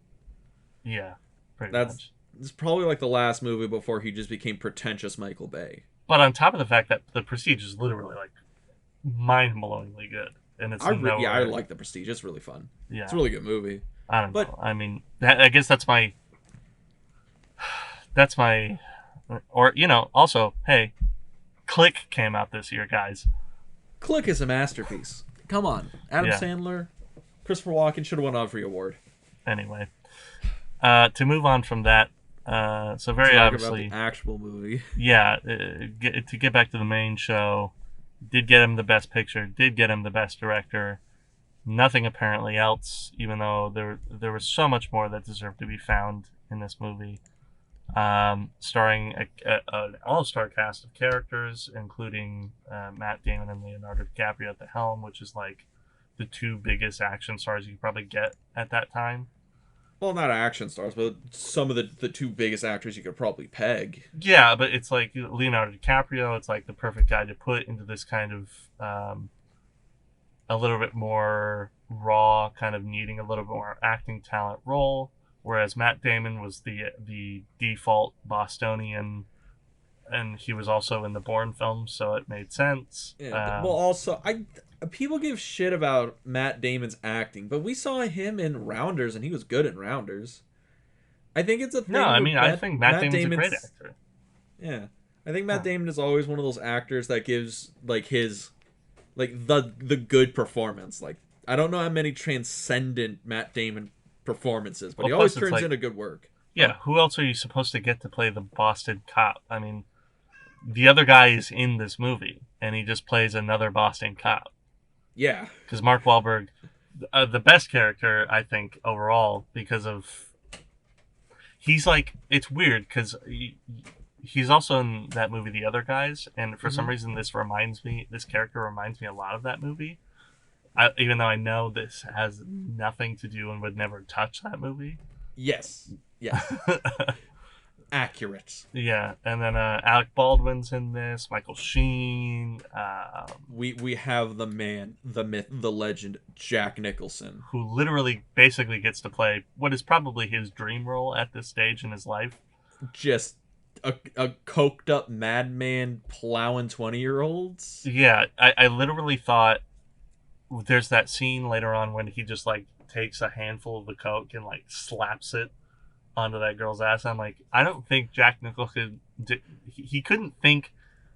yeah, pretty That's much. it's probably like the last movie before he just became pretentious Michael Bay. But on top of the fact that The Prestige is literally like mind-blowingly good, and it's I nowhere. like The Prestige. It's really fun. Yeah, It's a really good movie. I don't But know. I mean, I guess that's my. That's my. Or also, hey, Click came out this year, guys. Click is a masterpiece. Come on, Adam Yeah. Sandler, Christopher Walken should have won every award. Anyway, to move on from that, so very Talk obviously, about the actual movie. yeah, to get back to the main show, did get him the best picture, did get him the best director. Nothing apparently else, even though there was so much more that deserved to be found in this movie. Starring an all-star cast of characters, including Matt Damon and Leonardo DiCaprio at the helm, which is like the two biggest action stars you could probably get at that time. Well, not action stars, but some of the two biggest actors you could probably peg. Yeah, but it's like Leonardo DiCaprio. It's like the perfect guy to put into this kind of a little bit more raw, kind of needing a little bit more acting talent role. Whereas Matt Damon was the default Bostonian, and he was also in the Bourne films, so it made sense. Yeah. Well, also, people give shit about Matt Damon's acting, but we saw him in Rounders, and he was good in Rounders. I think it's a thing. No, I mean, I think Matt Damon's a great actor. Yeah, I think Matt Damon is always one of those actors that gives like his, like the good performance. Like I don't know how many transcendent Matt Damon performances, but Well, he always plus it's turns like- into good work. Yeah, who else are you supposed to get to play the Boston cop? I mean, the other guy is in this movie, and he just plays another Boston cop. Yeah, Because Mark Wahlberg, the best character, I think, overall, because of... He's like... It's weird, because he's also in that movie, The Other Guys, and for some reason this character reminds me a lot of that movie. Even though I know this has nothing to do and would never touch that movie. yes, accurate. Yeah, and then Alec Baldwin's in this, Michael Sheen, We have the man, the myth, the legend, Jack Nicholson. who literally basically gets to play what is probably his dream role at this stage in his life. Just a coked up madman plowing 20-year-olds. Yeah, I literally thought there's that scene later on when he just like takes a handful of the coke and like slaps it onto that girl's ass. I'm like, I don't think Jack Nicholson he couldn't think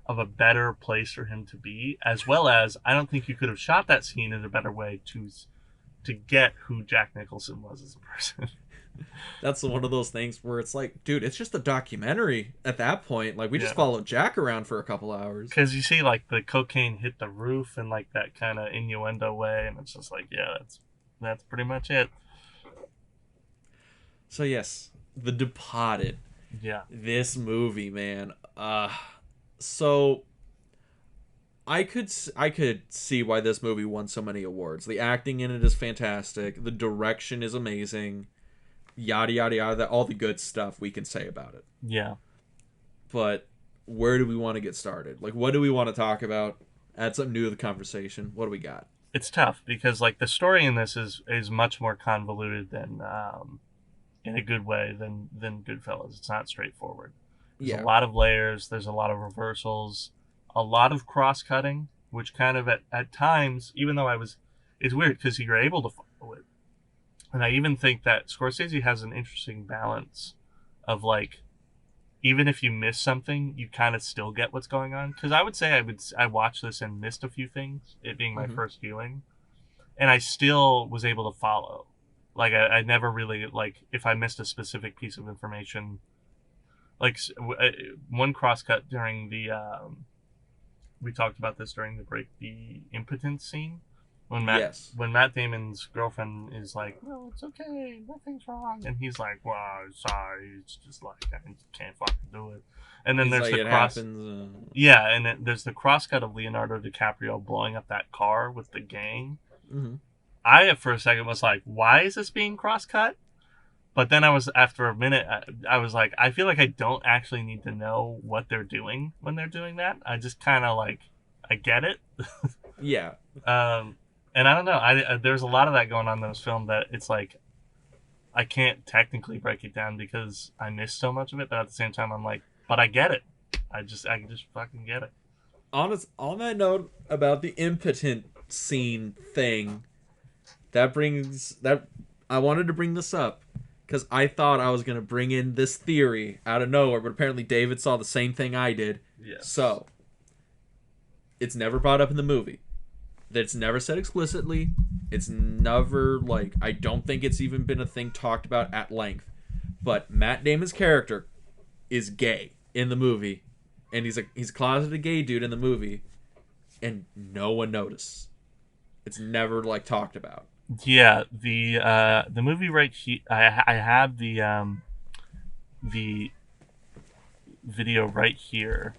of a better place for him to be, as well as I don't think you could have shot that scene in a better way to to get who Jack Nicholson was as a person. That's one of those things where it's like, dude, it's just a documentary at that point. Like, we just followed Jack around for a couple hours. Because you see, like, the cocaine hit the roof in, like, that kind of innuendo way, and it's just like, yeah, that's pretty much it. So, yes, The Departed. Yeah. This movie, man. So I could see why this movie won so many awards. The acting in it is fantastic. The direction is amazing. Yada yada yada. All the good stuff we can say about it. Yeah. But where do we want to get started? Like, what do we want to talk about? Add something new to the conversation. What do we got? It's tough because, like, the story in this is much more convoluted than, in a good way, than Goodfellas. It's not straightforward. There's a lot of layers. There's a lot of reversals. A lot of cross-cutting, which kind of at times, even though it's weird because you're able to follow it. And I even think that Scorsese has an interesting balance of, like, even if you miss something, you kind of still get what's going on. Because I would say I watched this and missed a few things, it being my first viewing, and I still was able to follow. Like, I never really, like, if I missed a specific piece of information, like, one crosscut during the, we talked about this during the break, the impotence scene. When Matt Damon's girlfriend is like, "No, it's okay, nothing's wrong," and he's like, "Well, sorry, it's just like I can't fucking do it." And then there's there's the crosscut of Leonardo DiCaprio blowing up that car with the gang. Mm-hmm. I for a second was like, "Why is this being crosscut?" But then after a minute, I was like, I feel like I don't actually need to know what they're doing when they're doing that. I just kind of like, I get it. Yeah. And I don't know. There's a lot of that going on in this film that it's like I can't technically break it down because I missed so much of it. But at the same time, I'm like, but I get it. I just fucking get it. On that note about the impotent scene thing, I wanted to bring this up because I thought I was gonna bring in this theory out of nowhere, but apparently David saw the same thing I did. Yes. So it's never brought up in the movie. That's never said explicitly. It's never, like, I don't think it's even been a thing talked about at length. But Matt Damon's character is gay in the movie. And he's a closeted gay dude in the movie. And no one noticed. It's never, like, talked about. Yeah, the movie right here, I have the video right here.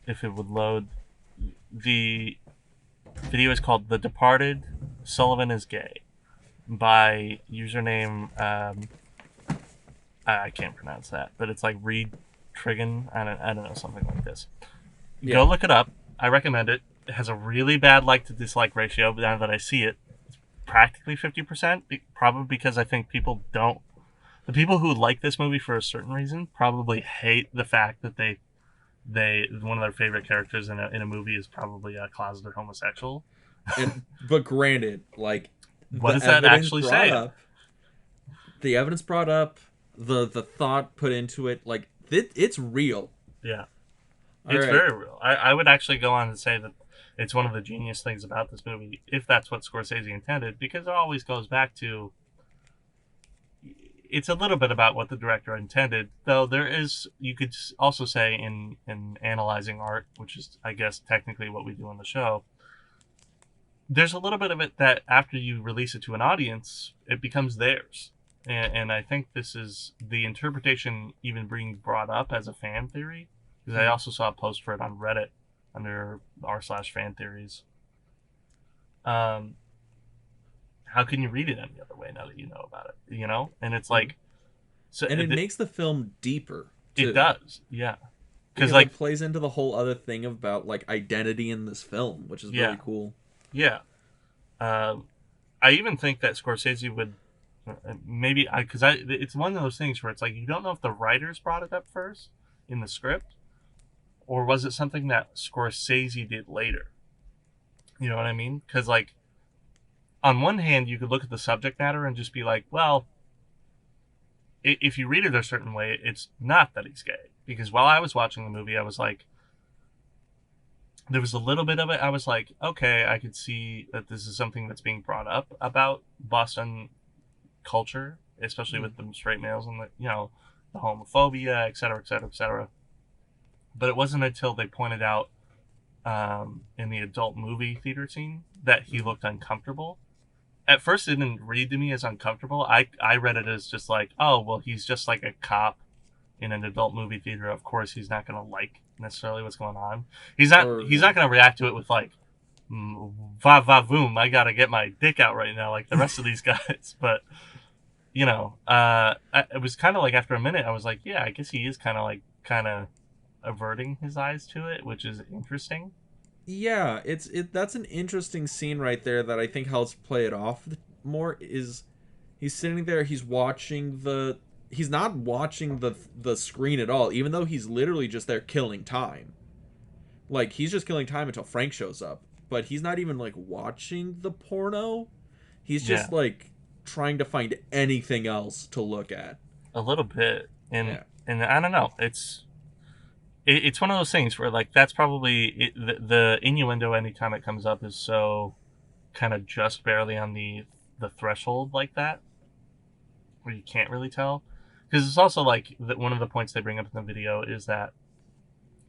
If it would load. The video is called "The Departed: Sullivan is Gay" by username I can't pronounce that, but it's like Reed Trigan. I don't know, something like this. Yeah. Go look it up. I recommend it. It has a really bad like to dislike ratio, but now that I see it, it's practically 50%. Probably because I think the people who like this movie for a certain reason probably hate the fact that they one of their favorite characters in a movie is probably a closeted homosexual. But granted, like, what does that actually say? The evidence brought up, the thought put into it, like, it's real. Yeah, it's very real. I would actually go on and say that it's one of the genius things about this movie, if that's what Scorsese intended, because it always goes back to, it's a little bit about what the director intended, though there is, you could also say in analyzing art, which is, I guess, technically what we do on the show, there's a little bit of it that after you release it to an audience, it becomes theirs. And I think this is the interpretation even being brought up as a fan theory, because I also saw a post for it on Reddit under r/fan theories. How can you read it any other way now that you know about it? You know, and it's like, so, and it makes the film deeper. Too. It does, yeah, because like it plays into the whole other thing about like identity in this film, which is really cool. Yeah, I even think that Scorsese would maybe it's one of those things where it's like you don't know if the writers brought it up first in the script, or was it something that Scorsese did later? You know what I mean? Because like, on one hand, you could look at the subject matter and just be like, well, if you read it a certain way, it's not that he's gay. Because while I was watching the movie, I was like, there was a little bit of it. I was like, okay, I could see that this is something that's being brought up about Boston culture, especially Mm. with the straight males and the homophobia, et cetera, et cetera, et cetera. But it wasn't until they pointed out in the adult movie theater scene that he Mm. looked uncomfortable. At first, it didn't read to me as uncomfortable. I read it as just like, oh, well, he's just like a cop in an adult movie theater. Of course, he's not going to like necessarily what's going on. He's not. Or He's yeah. not going to react to it with like, va va voom. I got to get my dick out right now, like the rest of these guys. But it was kind of like after a minute, I was like, yeah, I guess he is kind of averting his eyes to it, which is interesting. Yeah, that's an interesting scene right there that I think helps play it off more. Is he's sitting there, he's not watching the screen at all, even though he's literally just there killing time. Like he's just killing time until Frank shows up, but he's not even like watching the porno. He's Yeah, just like trying to find anything else to look at. a little bit, and Yeah. and I don't know. It's one of those things where like that's probably the innuendo anytime it comes up is so kind of just barely on the threshold like that where you can't really tell, because it's also like one of the points they bring up in the video is that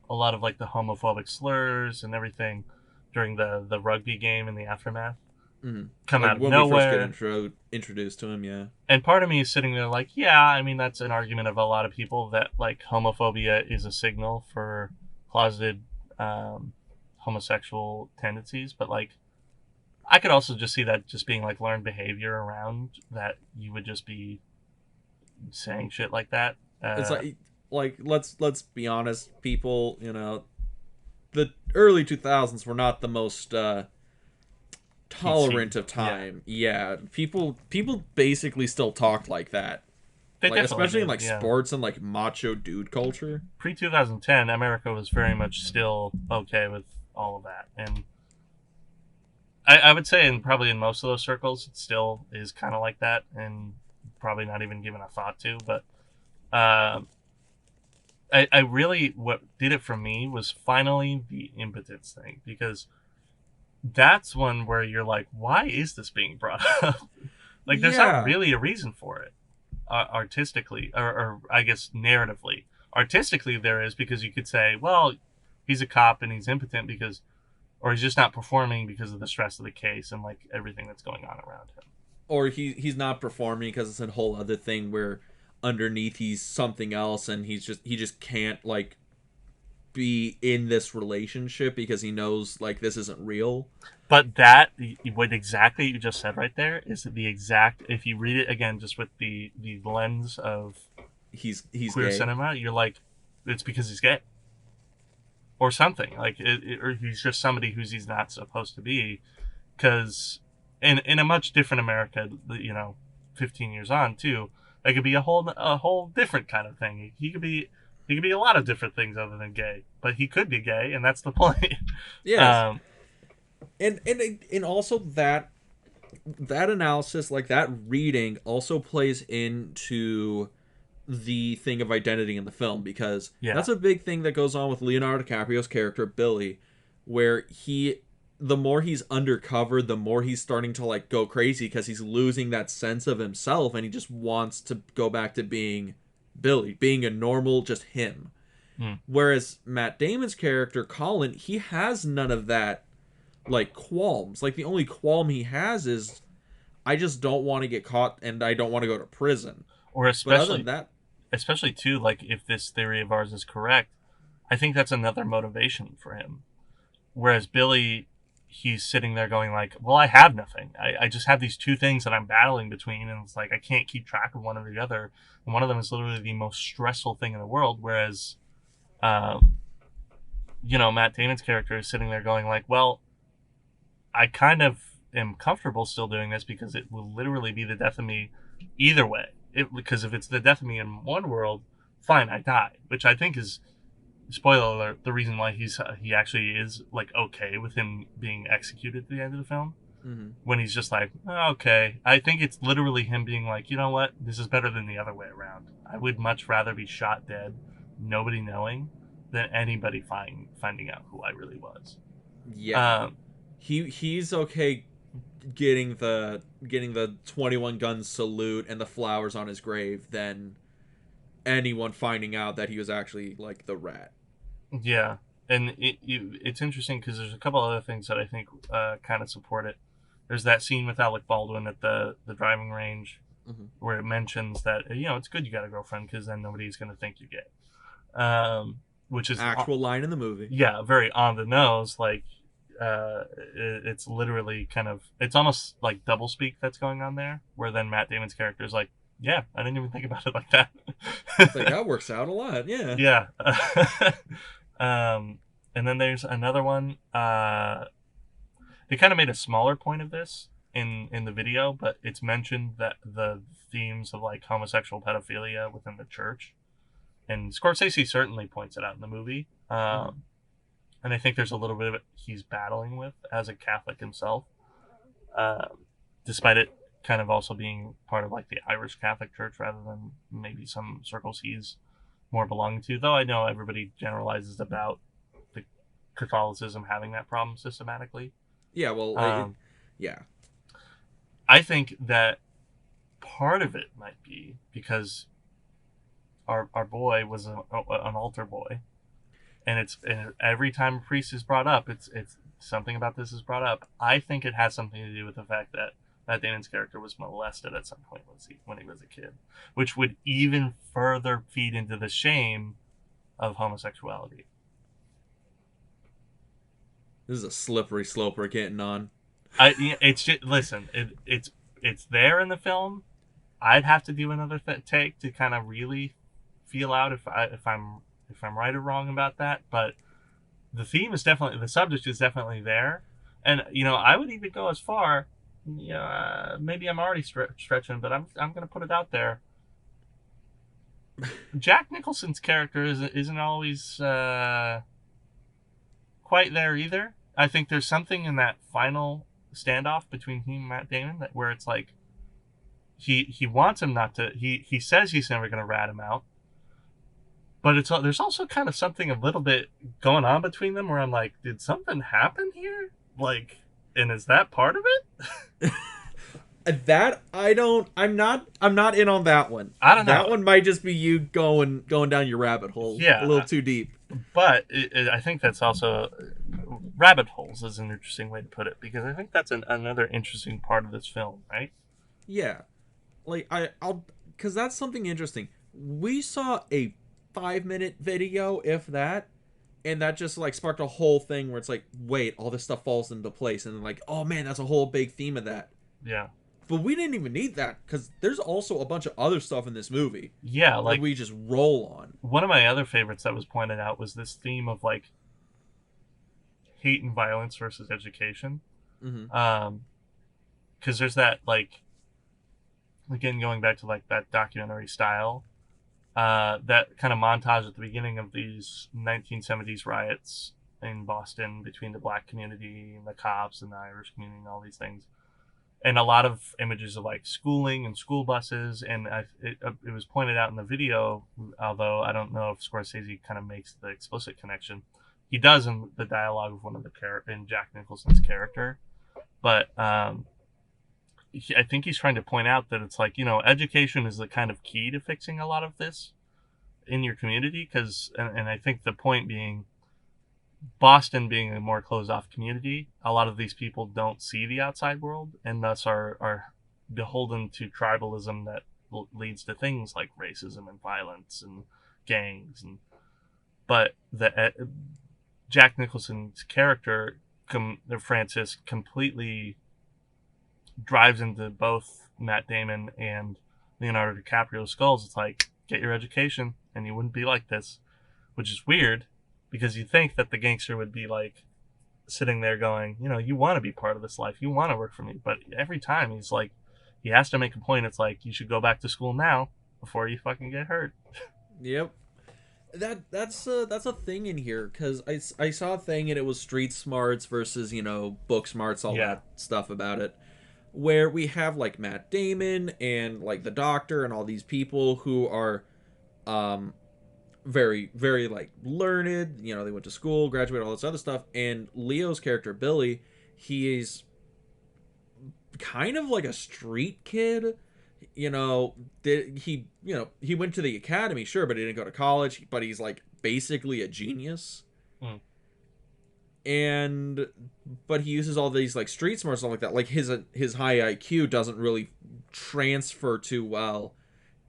a lot of like the homophobic slurs and everything during the rugby game in the aftermath Mm-hmm. come Like out of when we first get nowhere. introduced to him, yeah. And part of me is sitting there like, yeah, I mean that's an argument of a lot of people that like homophobia is a signal for closeted homosexual tendencies, but like I could also just see that just being like learned behavior around that you would just be saying shit like that. It's like let's be honest, people, the early 2000s were not the most PC. tolerant of Yeah, time. Yeah, people basically still talked like that. they Like definitely especially in did. like Yeah, sports and like macho dude culture. pre 2010, America was very much still okay with all of that, and I would say, and probably in most of those circles, it still is kind of like that, and probably not even given a thought to. But uh, I really what did it for me was finally the impotence thing, because that's one where you're like, why is this being brought up? Like, there's not Yeah. really a reason for it, artistically, or I guess narratively. Artistically, there is, because you could say, well, he's a cop and he's impotent because, or he's just not performing because of the stress of the case and like everything that's going on around him. Or he's not performing because it's a whole other thing where underneath he's something else and he just can't like be in this relationship because he knows like this isn't real. But that, what exactly you just said right there, is the exact. If you read it again, just with the lens of He's queer gay. cinema, you're like, it's because he's gay or something. Like, or he's just somebody he's not supposed to be. Because in a much different America, 15 years on too, that could be a whole different kind of thing. He could be a lot of different things other than gay, but he could be gay, and that's the point. Yes. um, And also that analysis, like that reading, also plays into the thing of identity in the film because yeah, that's a big thing that goes on with Leonardo DiCaprio's character Billy, where the more he's undercover, the more he's starting to like go crazy because he's losing that sense of himself and he just wants to go back to being Billy, being a normal just him. mm. Whereas Matt Damon's character Colin, he has none of that like qualms. Like the only qualm he has is I just don't want to get caught and I don't want to go to prison. Or But other than especially that, especially too, like if this theory of ours is correct, I think that's another motivation for him. Whereas Billy, he's sitting there going like, well, I have nothing. I just have these two things that I'm battling between, and it's like I can't keep track of one or the other. And one of them is literally the most stressful thing in the world. Whereas, um, Matt Damon's character is sitting there going like, well, I kind of am comfortable still doing this because it will literally be the death of me either way. Because if it's the death of me in one world, fine, I die, which I think is, spoiler alert, the reason why he actually is like okay with him being executed at the end of the film, mhm. when he's just like, "Oh, okay." I think it's literally him being like, you know what, this is better than the other way around. I would much rather be shot dead, nobody knowing, than anybody finding out who I really was. Yeah. He's okay getting the 21 gun salute and the flowers on his grave than anyone finding out that he was actually like the rat. Yeah, and it's interesting because there's a couple other things that I think kind of support it. There's that scene with Alec Baldwin at the driving range where it mentions that it's good you got a girlfriend because then nobody's going to think you're gay, which is Actual line in the movie. Yeah, very on the nose. Like it's literally it's almost like doublespeak that's going on there, where then Matt Damon's character is like, yeah, I didn't even think about it like that. It's like, that works out a lot. Yeah. Yeah. And then there's another one. They kind of made a smaller point of this in the video, but it's mentioned that the themes of like homosexual pedophilia within the church, and Scorsese certainly points it out in the movie. And I think there's a little bit of it he's battling with as a Catholic himself, despite it kind of also being part of like the Irish Catholic Church rather than maybe some circles he's more belonging to. Though I know everybody generalizes about the Catholicism having that problem systematically. Yeah, well, yeah. I think that part of it might be because our boy was an altar boy, and every time a priest is brought up, it's something about this is brought up. I think it has something to do with the fact that Matt Damon's character was molested at some point when he was a kid, which would even further feed into the shame of homosexuality. This is a slippery slope we're getting on. It's just, listen, it's there in the film. I'd have to do another take to kind of really feel out if I'm right or wrong about that. But the subject is definitely there, and I would even go as far. Maybe I'm already stretching, but I'm going to put it out there. Jack Nicholson's character isn't always quite there either. I think there's something in that final standoff between him and Matt Damon where it's like he wants him not to. He says he's never going to rat him out, but there's also kind of something a little bit going on between them where I'm like, did something happen here? Like, and is that part of it? That I'm not in on that one. I don't know. That one might just be you going down your rabbit hole a little too deep. But I think that's also rabbit holes is an interesting way to put it, because I think that's another interesting part of this film, right? Yeah, like because that's something interesting. We saw a 5-minute video, if that, and that just like sparked a whole thing where it's like, wait, all this stuff falls into place, and like, oh man, that's a whole big theme of that. Yeah. But we didn't even need that, because there's also a bunch of other stuff in this movie. Yeah, like we just roll on. One of my other favorites that was pointed out was this theme of like hate and violence versus education. Mm-hmm. Because there's that, like, again, going back to like that documentary style, that kind of montage at the beginning of these 1970s riots in Boston between the black community and the cops and the Irish community and all these things. And a lot of images of like schooling and school buses, and it was pointed out in the video, although I don't know if Scorsese kind of makes the explicit connection. He does in the dialogue of one of in Jack Nicholson's character, but I think he's trying to point out that it's like, education is the kind of key to fixing a lot of this in your community, and I think the point being, Boston being a more closed-off community, a lot of these people don't see the outside world, and thus are beholden to tribalism that leads to things like racism and violence and gangs. But Jack Nicholson's character, Francis, completely drives into both Matt Damon and Leonardo DiCaprio's skulls. It's like, get your education, and you wouldn't be like this, which is weird. Because you think that the gangster would be like sitting there going, you want to be part of this life. You want to work for me. But every time he's like, he has to make a point. It's like, you should go back to school now before you fucking get hurt. Yep. That's a thing in here, because I saw a thing and it was street smarts versus, book smarts, all that stuff about it. Where we have like Matt Damon and like the doctor and all these people who are very, very like learned. You know, they went to school, graduated, all this other stuff. And Leo's character Billy, he is kind of like a street kid. You know, he went to the academy, sure, but he didn't go to college. But he's like basically a genius. Hmm. And but he uses all these like street smarts and stuff like that. Like his high IQ doesn't really transfer too well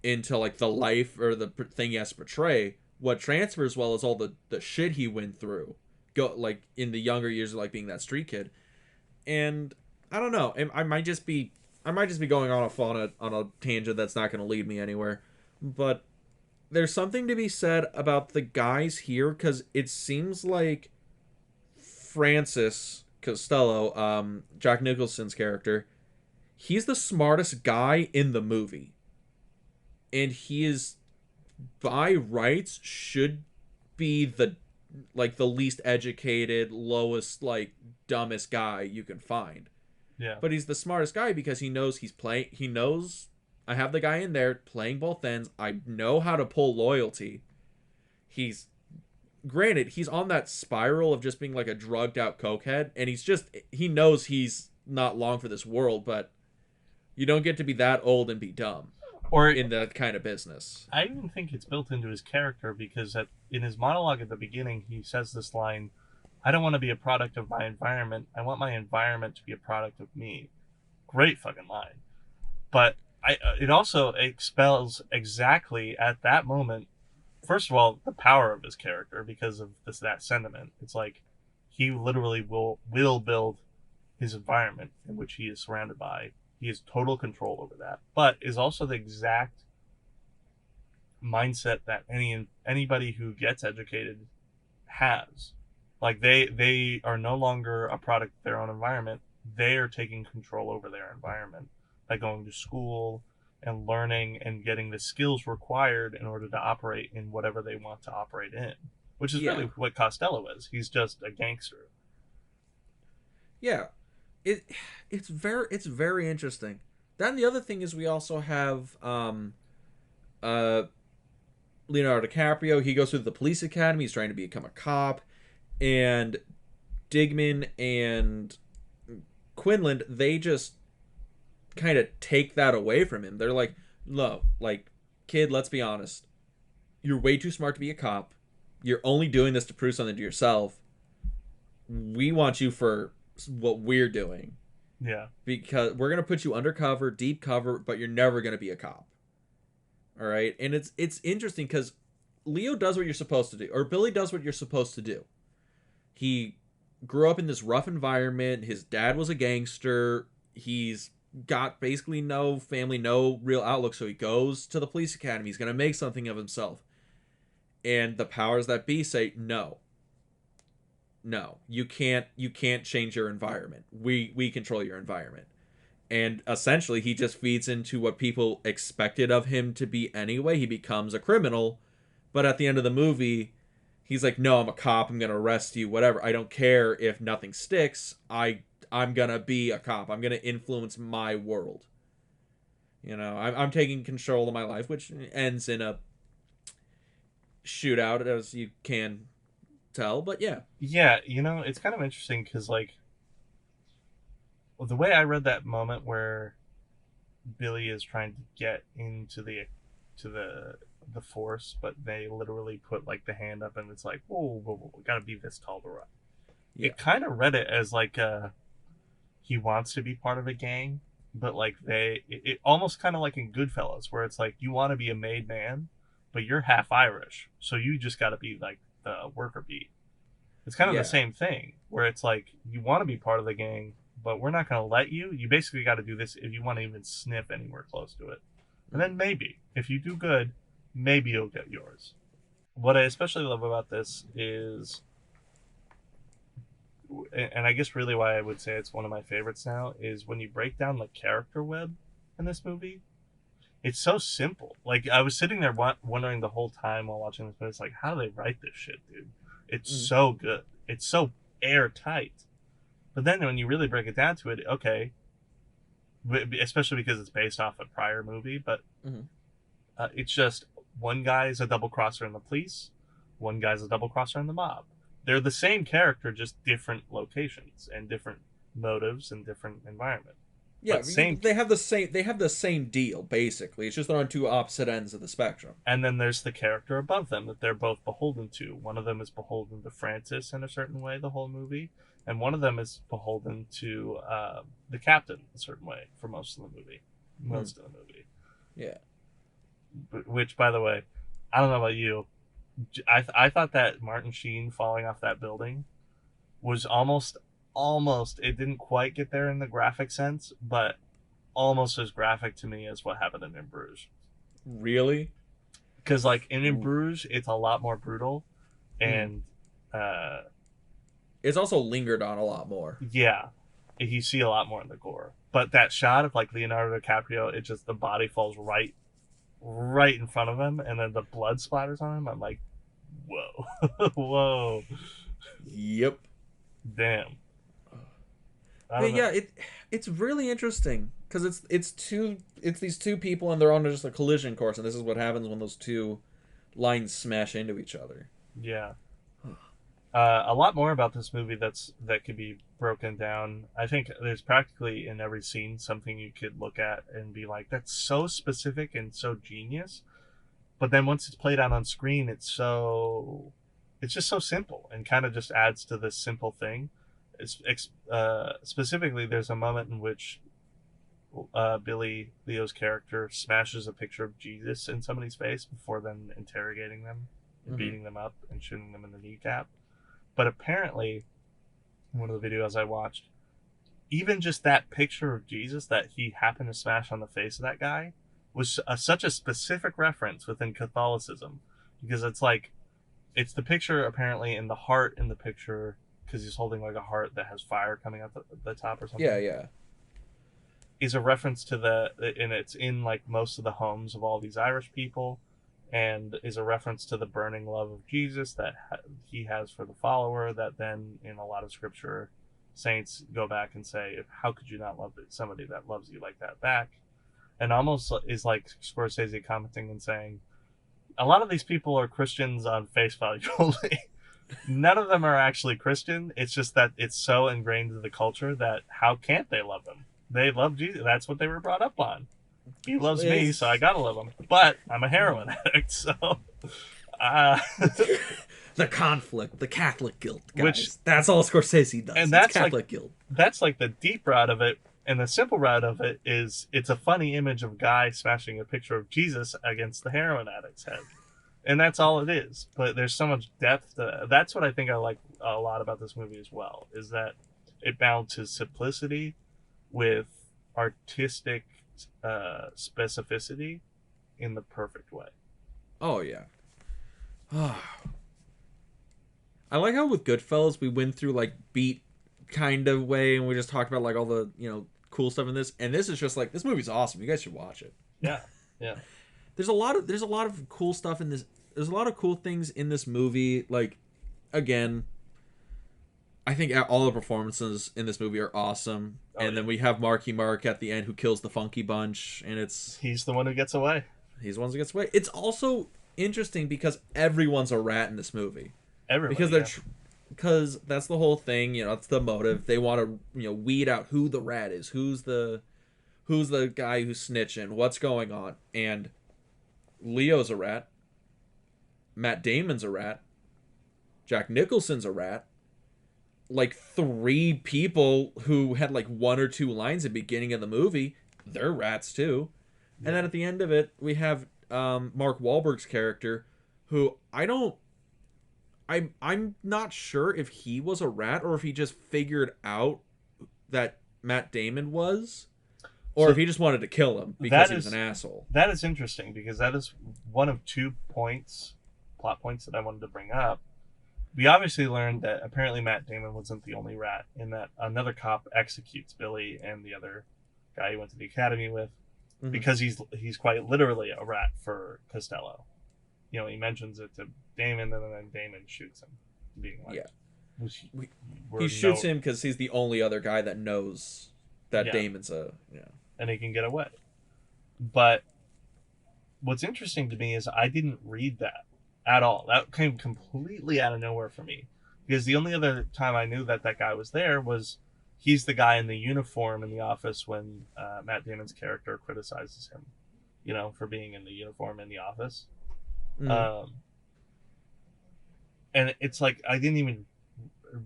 into like the life or the thing he has to portray. What transfers well is all the shit he went through, go like in the younger years of like being that street kid. And I don't know, I might just be going off on a tangent that's not going to lead me anywhere. But there's something to be said about the guys here because it seems like Francis Costello, Jack Nicholson's character, he's the smartest guy in the movie, and he is by rights should be the least educated, lowest like dumbest guy you can find. Yeah. But he's the smartest guy because he knows he knows I have the guy in there playing both ends. I know how to pull loyalty. He's granted, he's on that spiral of just being like a drugged out cokehead, and he knows he's not long for this world, but you don't get to be that old and be dumb Or in that kind of business. I even think it's built into his character because in his monologue at the beginning, he says this line, I don't want to be a product of my environment. I want my environment to be a product of me. Great fucking line. But it also expels exactly at that moment, first of all, the power of his character because of that sentiment. It's like he literally will build his environment in which he is surrounded by. He has total control over that, but is also the exact mindset that anybody who gets educated has. Like they are no longer a product of their own environment. They are taking control over their environment by going to school and learning and getting the skills required in order to operate in whatever they want to operate in. Which is really what Costello is. He's just a gangster. Yeah. It's very interesting. Then the other thing is we also have Leonardo DiCaprio. He goes through the police academy. He's trying to become a cop, and Digman and Quinlan, they just kind of take that away from him. They're like, no, like, kid, let's be honest. You're way too smart to be a cop. You're only doing this to prove something to yourself. We want you for what we're doing. Yeah. Because we're going to put you undercover, deep cover, but you're never going to be a cop. All right? And it's interesting because Leo does what you're supposed to do, or Billy does what you're supposed to do. He grew up in this rough environment. His dad was a gangster. He's got basically no family, no real outlook, so he goes to the police academy. He's going to make something of himself. And the powers that be say, no, you can't change your environment. We control your environment. And essentially he just feeds into what people expected of him to be anyway. He becomes a criminal, but at the end of the movie he's like, no, I'm a cop, I'm gonna arrest you, whatever, I don't care if nothing sticks. I'm gonna be a cop, I'm gonna influence my world. You know, I'm taking control of my life, which ends in a shootout, as you can tell. But yeah, it's kind of interesting because like the way I read that moment where Billy is trying to get into the force, but they literally put like the hand up and it's like, whoa, gotta be this tall to run. Yeah. It kind of read it as like he wants to be part of a gang, but like it almost kind of like in Goodfellas where it's like you want to be a made man, but you're half Irish, so you just got to be like the worker bee. It's kind of the same thing where it's like you want to be part of the gang, but we're not going to let you. You basically got to do this if you want to even sniff anywhere close to it. And then maybe, if you do good, maybe you'll get yours. What I especially love about this is, and I guess really why I would say it's one of my favorites now, is when you break down the character web in this movie, it's so simple. Like, I was sitting there wondering the whole time while watching this movie, it's like, how do they write this shit, dude? It's so good. It's so airtight. But then when you really break it down to it, okay, especially because it's based off a prior movie, but it's just one guy is a double crosser in the police, one guy's a double crosser in the mob. They're the same character, just different locations and different motives and different environment. Yeah, But same. they have the same deal basically. It's just they're on two opposite ends of the spectrum. And then there's the character above them that they're both beholden to. One of them is beholden to Francis in a certain way the whole movie, and one of them is beholden to the captain a certain way for most of the movie. Most of the movie. Yeah. Which, by the way, I don't know about you, I thought that Martin Sheen falling off that building was almost, it didn't quite get there in the graphic sense, but almost as graphic to me as what happened in Bruges. Really? Because, like, in Bruges, it's a lot more brutal, and it's also lingered on a lot more. Yeah, you see a lot more in the gore. But that shot of, like, Leonardo DiCaprio, it just, the body falls right in front of him, and then the blood splatters on him. I'm like, whoa. Whoa. Yep. Damn. Yeah, it's really interesting because it's these two people and they're on just a collision course, and this is what happens when those two lines smash into each other. Yeah. A lot more about this movie that could be broken down. I think there's practically in every scene something you could look at and be like, that's so specific and so genius. But then once it's played out on screen, it's just so simple and kind of just adds to this simple thing. Specifically, there's a moment in which Billy, Leo's character, smashes a picture of Jesus in somebody's face before then interrogating them and beating them up and shooting them in the kneecap. But apparently, one of the videos I watched, even just that picture of Jesus that he happened to smash on the face of that guy was such a specific reference within Catholicism, because it's the picture apparently in the heart in the picture, because he's holding like a heart that has fire coming out the top or something. Yeah. Is a reference to and it's in like most of the homes of all these Irish people, and is a reference to the burning love of Jesus that he has for the follower, that then in a lot of scripture saints go back and say, how could you not love somebody that loves you like that back? And almost is like Scorsese commenting and saying, a lot of these people are Christians on face value only. None of them are actually Christian. It's just that it's so ingrained in the culture that how can't they love him? They love Jesus. That's what they were brought up on. He loves me, so I gotta love him. But I'm a heroin addict, so... the conflict, the Catholic guilt, guys. That's all Scorsese does. And that's Catholic guilt. That's like the deep route of it, and the simple route of it is it's a funny image of a guy smashing a picture of Jesus against the heroin addict's head. And that's all it is. But there's so much depth to, that's what I think I like a lot about this movie as well, is that it balances simplicity with artistic specificity in the perfect way. Oh yeah. I like how with Goodfellas we went through like beat kind of way, and we just talked about like all the cool stuff in this, and this is just like, this movie's awesome. You guys should watch it. Yeah. There's a lot of cool stuff in this. There's a lot of cool things in this movie. Like, again, I think all the performances in this movie are awesome. And then we have Marky Mark at the end who kills the Funky Bunch, and he's the one who gets away. He's the one who gets away. It's also interesting because everyone's a rat in this movie. Everybody, because that's the whole thing. That's the motive. They want to weed out who the rat is, who's the guy who's snitching, what's going on. And Leo's a rat. Matt Damon's a rat. Jack Nicholson's a rat. Like 3 people who had like 1 or 2 lines at the beginning of the movie, they're rats too. Yeah. And then at the end of it, we have Mark Wahlberg's character, who I'm not sure if he was a rat or if he just figured out that Matt Damon was, or if he just wanted to kill him because he was an asshole. That is interesting, because that is one of 2 plot points that I wanted to bring up. We obviously learned that apparently Matt Damon wasn't the only rat, in that another cop executes Billy and the other guy he went to the academy with, because he's quite literally a rat for Costello. He mentions it to Damon, and then Damon shoots him, being like, he shoots him because he's the only other guy that knows that Damon's and he can get away. But what's interesting to me is I didn't read that at all. That came completely out of nowhere for me, because the only other time I knew that that guy was there was he's the guy in the uniform in the office when Matt Damon's character criticizes him, for being in the uniform in the office. Mhm. Um, and it's like I didn't even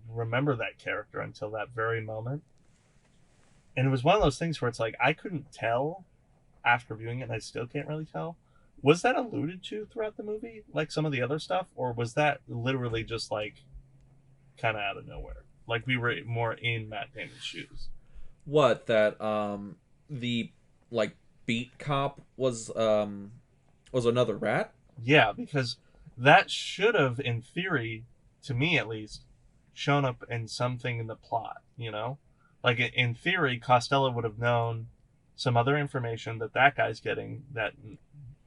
remember that character until that very moment. And it was one of those things where it's like I couldn't tell after viewing it, and I still can't really tell. Was that alluded to throughout the movie, like some of the other stuff, or was that literally just like kind of out of nowhere? Like we were more in Matt Damon's shoes. What that the like beat cop was another rat? Yeah, because that should have, in theory, to me at least, shown up in something in the plot. Like in theory, Costello would have known some other information that that guy's getting that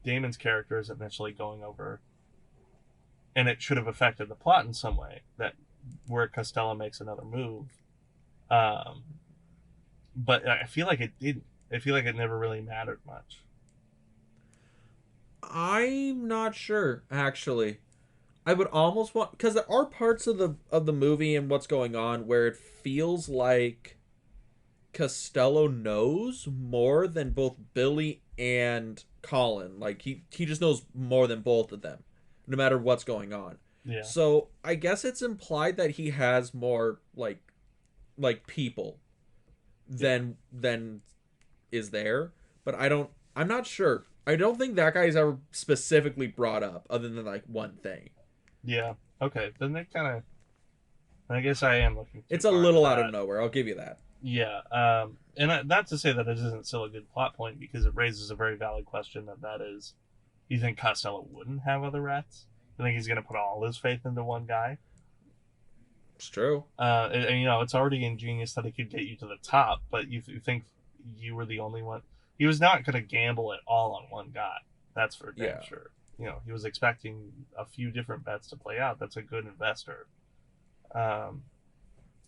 Damon's character is initially going over, and it should have affected the plot in some way. That where Costello makes another move, um, but I feel like it didn't. I feel like it never really mattered much. I'm not sure actually. I would almost want, because there are parts of the movie and what's going on where it feels like Costello knows more than both Billy and Colin. Like he just knows more than both of them, no matter what's going on. Yeah, So I guess it's implied that he has more like people yeah, than is there, but I'm not sure. I don't think that guy is ever specifically brought up other than like one thing. yeah. Okay, then they kind of. I guess I am looking too It's a far into little out of that. nowhere. I'll give you that. Yeah, and not to say that it isn't still a good plot point, because it raises a very valid question. That is, you think Costello wouldn't have other rats? You think he's going to put all his faith into one guy? It's true. And, it's already ingenious that he could get you to the top, but you think you were the only one. He was not going to gamble it all on one guy. That's for damn Yeah. sure. He was expecting a few different bets to play out. That's a good investor. Um,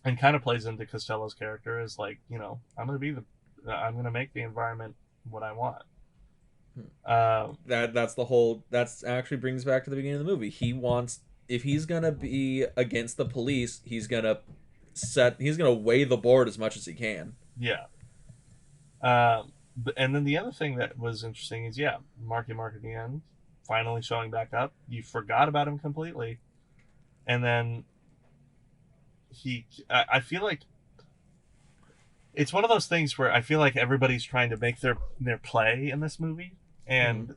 and kind of plays into Costello's character as like, I'm gonna make the environment what I want. That's the whole, that's actually brings back to the beginning of the movie. He wants, if he's gonna be against the police, he's gonna weigh the board as much as he can. Yeah. And then the other thing that was interesting is, yeah, Marky Mark at the end, finally showing back up. You forgot about him completely, and then I feel like it's one of those things where I feel like everybody's trying to make their play in this movie, and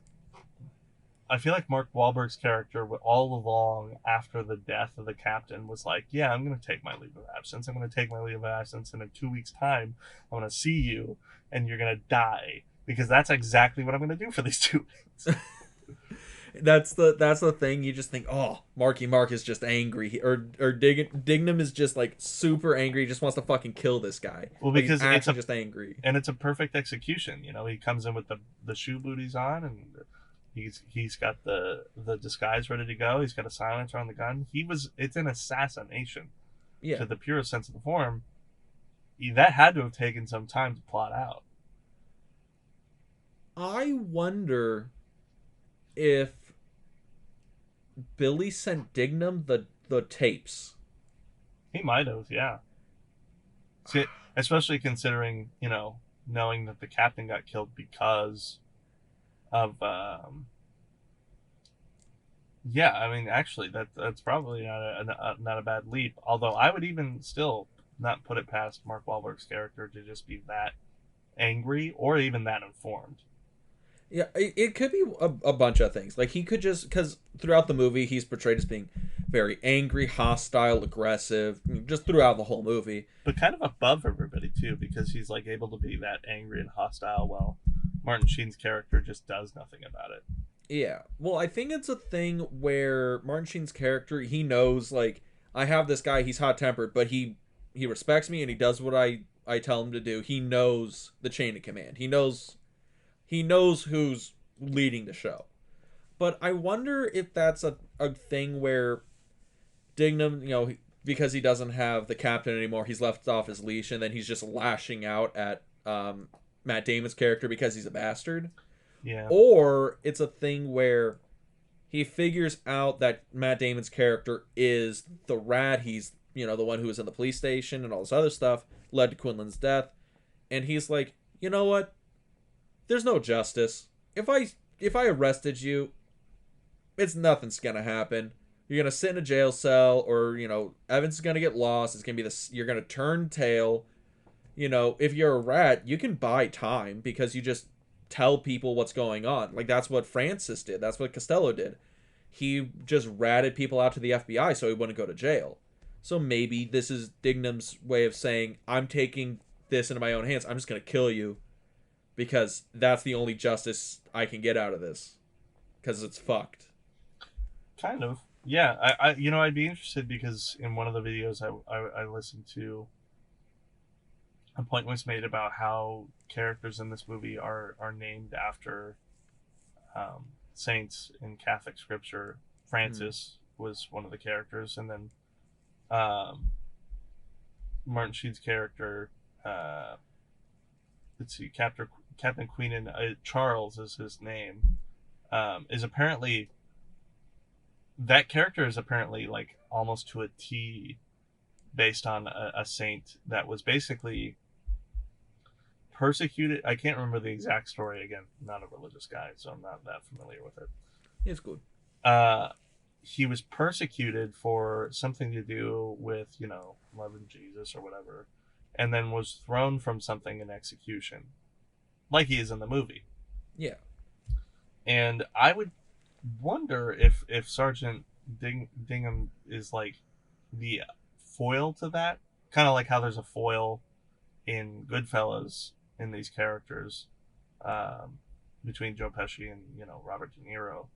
I feel like Mark Wahlberg's character all along after the death of the captain was like, yeah, I'm going to take my leave of absence. I'm going to take my leave of absence, and in 2 weeks' time, I'm going to see you, and you're going to die, because that's exactly what I'm going to do for these 2 weeks. That's the thing. You just think, oh, Marky Mark is just angry, or Dignam is just like super angry. He just wants to fucking kill this guy. Well, Like, he's because actually just angry. and it's a perfect execution. He comes in with the shoe booties on, and he's got the disguise ready to go. He's got a silencer on the gun. It's an assassination Yeah, to the purest sense of the form. That had to have taken some time to plot out. I wonder if Billy sent Dignam the tapes. He might have, yeah. See, especially considering, knowing that the captain got killed because of yeah, I mean, actually, that's probably not a bad leap. Although I would even still not put it past Mark Wahlberg's character to just be that angry or even that informed. Yeah, it could be a bunch of things. Like he could just, because throughout the movie he's portrayed as being very angry, hostile, aggressive, just throughout the whole movie. But kind of above everybody too, because he's like able to be that angry and hostile while Martin Sheen's character just does nothing about it. Yeah. Well, I think it's a thing where Martin Sheen's character, he knows, like, I have this guy, he's hot tempered, but he respects me and he does what I tell him to do. He knows the chain of command. He knows who's leading the show. But I wonder if that's a thing where Dignam, because he doesn't have the captain anymore, he's left off his leash, and then he's just lashing out at Matt Damon's character because he's a bastard. Yeah. or it's a thing where he figures out that Matt Damon's character is the rat. He's, the one who was in the police station and all this other stuff, led to Quinlan's death. And he's like, you know what? There's no justice. If I arrested you, it's nothing's gonna happen. You're gonna sit in a jail cell, or Evans is gonna get lost. It's gonna be this. You're gonna turn tail. If you're a rat, you can buy time because you just tell people what's going on. Like that's what Francis did. That's what Costello did. He just ratted people out to the FBI so he wouldn't go to jail. So maybe this is Dignam's way of saying, I'm taking this into my own hands. I'm just going to kill you because that's the only justice I can get out of this. Because it's fucked. Kind of. Yeah, I'd be interested because in one of the videos I listened to, a point was made about how characters in this movie are named after saints in Catholic scripture. Francis was one of the characters, and then Martin Sheen's character, let's see, Captain Queenan, Charles is his name, is apparently, that character is apparently like almost to a T based on a saint that was basically persecuted. I can't remember the exact story. Again, not a religious guy, so I'm not that familiar with it. It's good. He was persecuted for something to do with, loving Jesus or whatever, and then was thrown from something in execution, like he is in the movie. Yeah. And I would wonder if Sergeant Dingham is like the foil to that, kind of like how there's a foil in Goodfellas in these characters, between Joe Pesci and Robert De Niro.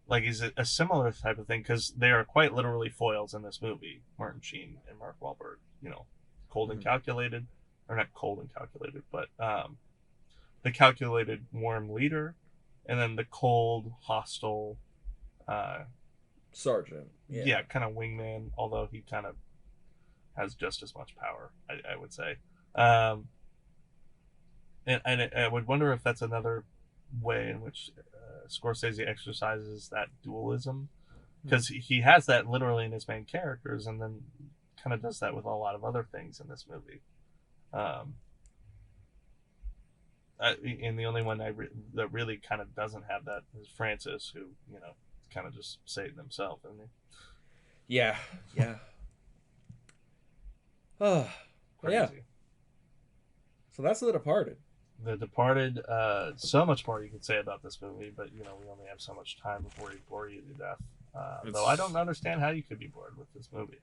Like, is it a similar type of thing? Because they are quite literally foils in this movie, Martin Sheen and Mark Wahlberg. Cold and calculated, or not cold and calculated, but the calculated warm leader, and then the cold hostile sergeant. Yeah, kind of wingman. Although he kind of has just as much power, I would say. And I would wonder if that's another way in which Scorsese exercises that dualism, because he has that literally in his main characters, and then kind of does that with a lot of other things in this movie. And the only one that really kind of doesn't have that is Francis, who kind of just Satan himself, isn't he? Yeah. Oh, yeah. So that's The Departed. The Departed, so much more you could say about this movie, but we only have so much time before we bore you to death. Though I don't understand how you could be bored with this movie.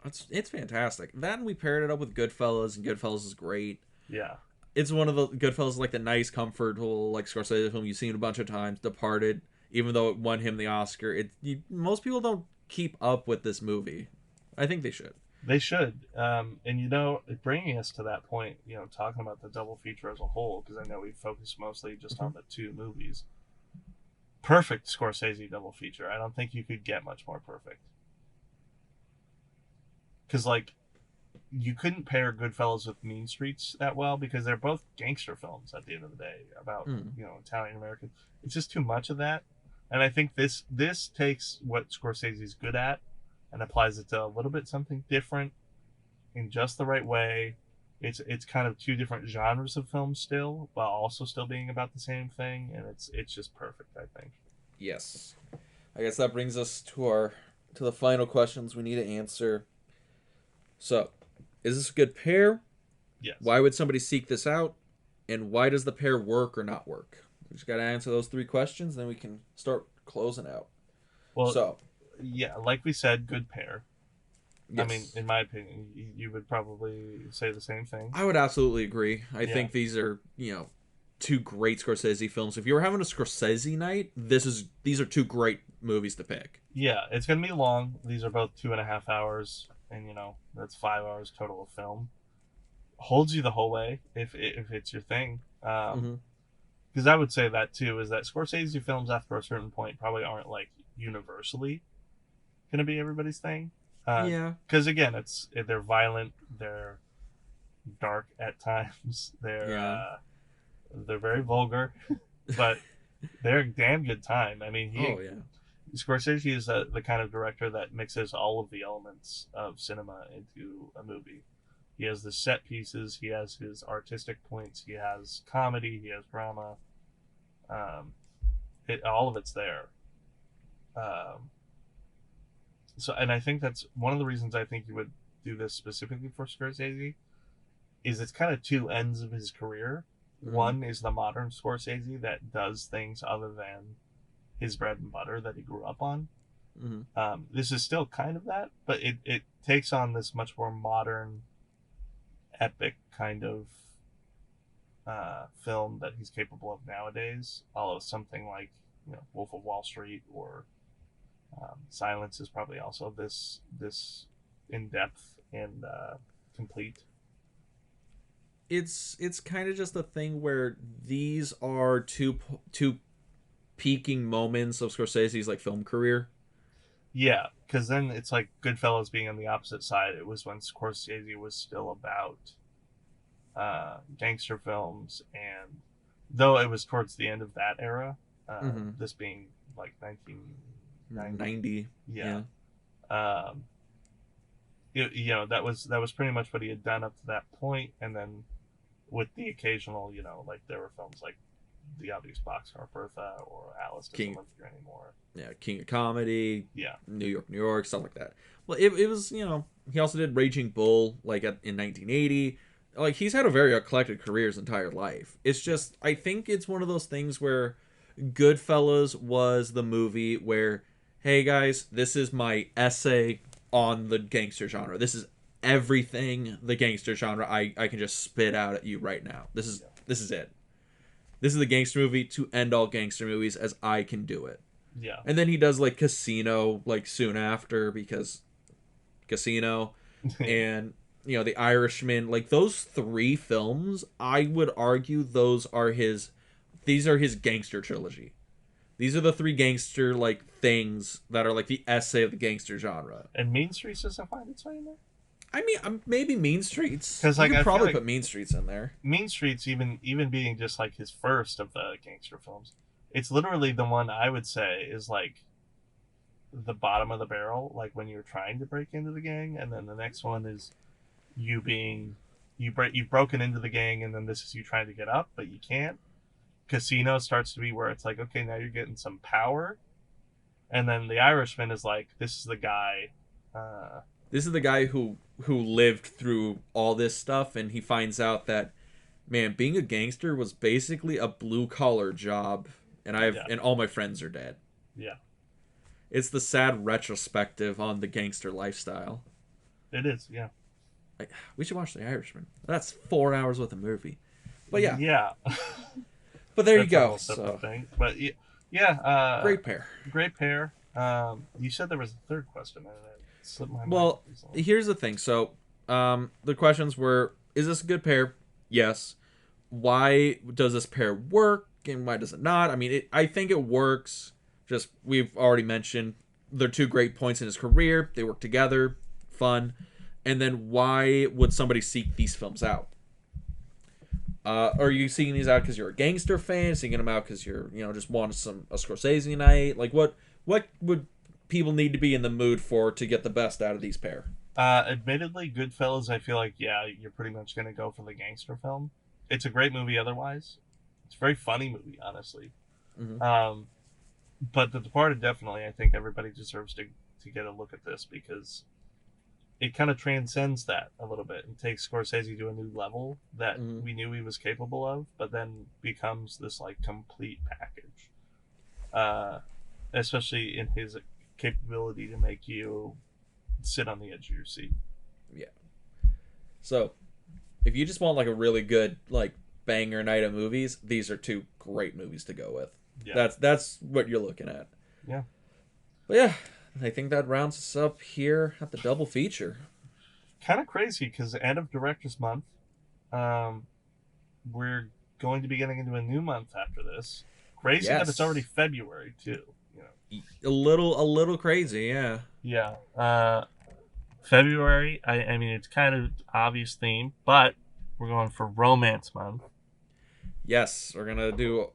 It's fantastic. Then we paired it up with Goodfellas, and Goodfellas is great. Yeah. It's one of the Goodfellas, like the nice, comfortable, like Scorsese film you've seen a bunch of times. Departed, even though it won him the Oscar, most people don't keep up with this movie. I think they should. They should. And bringing us to that point, talking about the double feature as a whole, because I know we focused mostly just on the two movies. Perfect Scorsese double feature. I don't think you could get much more perfect. Because, you couldn't pair Goodfellas with Mean Streets that well, because they're both gangster films at the end of the day about, Italian American. It's just too much of that. And I think this takes what Scorsese's good at and applies it to a little bit something different in just the right way. It's kind of two different genres of films still, while also still being about the same thing, and it's just perfect, I think. Yes. I guess that brings us to the final questions we need to answer. So, is this a good pair? Yes. Why would somebody seek this out? And why does the pair work or not work? We just got to answer those three questions, then we can start closing out. Well, yeah, like we said, good pair. Yes. I mean, in my opinion, you would probably say the same thing. I would absolutely agree. I think these are, two great Scorsese films. If you were having a Scorsese night, these are two great movies to pick. Yeah, it's going to be long. These are both 2.5 hours, and, that's 5 hours total of film. Holds you the whole way, if it's your thing. Because I would say that, too, is that Scorsese films, after a certain point, probably aren't, universally going to be everybody's thing. Because again, they're violent, they're dark at times, they're very vulgar, but They're a damn good time. I mean, Oh yeah. Scorsese is the kind of director that mixes all of the elements of cinema into a movie. He has the set pieces, he has his artistic points, he has comedy, he has drama. Um, all of it's there. Um, and I think that's one of the reasons I think you would do this specifically for Scorsese is it's kind of two ends of his career. Mhm. One is the modern Scorsese that does things other than his bread and butter that he grew up on. Mhm. This is still kind of that, but it takes on this much more modern, epic kind of film that he's capable of nowadays. Although something like Wolf of Wall Street or Silence is probably also this in depth and complete. It's kind of just a thing where these are two peaking moments of Scorsese's like film career. Yeah, because then it's like Goodfellas being on the opposite side. It was when Scorsese was still about gangster films, and though it was towards the end of that era, Mm-hmm. this being like 1990, 90. yeah, Yeah. um, that was pretty much what he had done up to that point, and then with the occasional, like there were films like The Obvious Boxcar Bertha or Alice Doesn't King Live Here Anymore. Yeah, King of Comedy, Yeah, New York, stuff like that. Well, it was, he also did Raging Bull in 1980. Like he's had a very eclectic career his entire life. It's yeah, just I think it's one of those things where Goodfellas was the movie where, hey guys, this is my essay on the gangster genre. This is everything the gangster genre I can just spit out at you right now. This is it. This is the gangster movie to end all gangster movies as I can do it. yeah. And then he does like Casino like soon after because Casino and The Irishman, like those three films, I would argue these are his gangster trilogy. These are the three gangster like things that are like the essay of the gangster genre. And Mean Streets doesn't find its way in there. I mean, maybe Mean Streets. Because You like could I feel probably like put Mean Streets in there. Mean Streets, even being just like his first of the gangster films, it's literally the one I would say is like the bottom of the barrel. Like when you're trying to break into the gang, and then the next one is you've broken into the gang, and then this is you trying to get up, but you can't. Casino starts to be where it's like, okay, now you're getting some power, and then The Irishman is like, this is the guy. This is the guy who lived through all this stuff, and he finds out that, man, being a gangster was basically a blue collar job, Yeah, and all my friends are dead. yeah, It's the sad retrospective on the gangster lifestyle. it is. Yeah, Like, we should watch The Irishman. That's 4 hours worth of movie. But yeah, yeah. but there you That's a go. whole separate So thing. But yeah, great pair. great pair. You said there was a third question, and it slipped my mind. Well, Recently. here's the thing. So, the questions were: is this a good pair? Yes. Why does this pair work, and why does it not? I mean, I think it works. Just we've already mentioned they're two great points in his career. They work together, fun. And then why would somebody seek these films out? Are you seeking these out because you're a gangster fan? Seeking them out because you're just want a Scorsese night? Like what would people need to be in the mood for to get the best out of these pair? Admittedly, Goodfellas, I feel like, yeah, you're pretty much going to go for the gangster film. It's a great movie otherwise. It's a very funny movie, honestly. Mm-hmm. But The Departed, definitely, I think everybody deserves to get a look at this because it kind of transcends that a little bit and takes Scorsese to a new level that Mm-hmm. we knew he was capable of, but then becomes this, like, complete package. Uh, Especially in his capability to make you sit on the edge of your seat. Yeah. So, if you just want like a really good like banger night of movies, these are two great movies to go with. Yeah. That's what you're looking at. Yeah. But yeah, I think that rounds us up here at the double feature. Kind of crazy because end of Directors Month, we're going to be getting into a new month after this. Crazy that it's Yes. already February too. A little crazy, yeah. Yeah. February. I mean, it's kind of obvious theme, but we're going for Romance Month. Yes, we're gonna do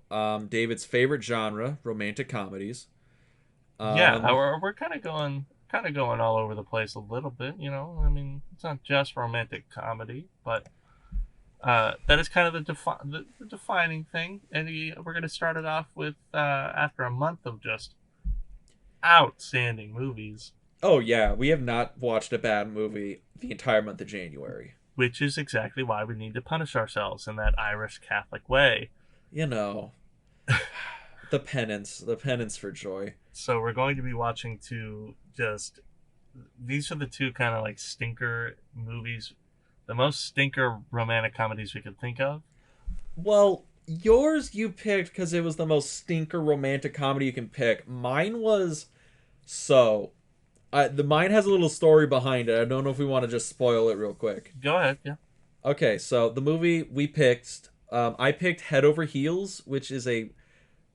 David's favorite genre, romantic comedies. Yeah, Um, we're kind of going all over the place a little bit. I mean, it's not just romantic comedy, but that is kind of the defining thing. And we're gonna start it off with after a month of just outstanding movies, oh yeah, we have not watched a bad movie the entire month of January. which is exactly why we need to punish ourselves in that Irish Catholic way. You know, the penance for joy. So we're going to be watching two just these are the two kind of like stinker movies, the most stinker romantic comedies we could think of. Well, yours you picked because it was the most stinker romantic comedy you can pick. Mine was so. The mine has a little story behind it. I don't know if we want to just spoil it real quick. Go ahead, yeah. Okay, so the movie we picked, I picked Head Over Heels, which is a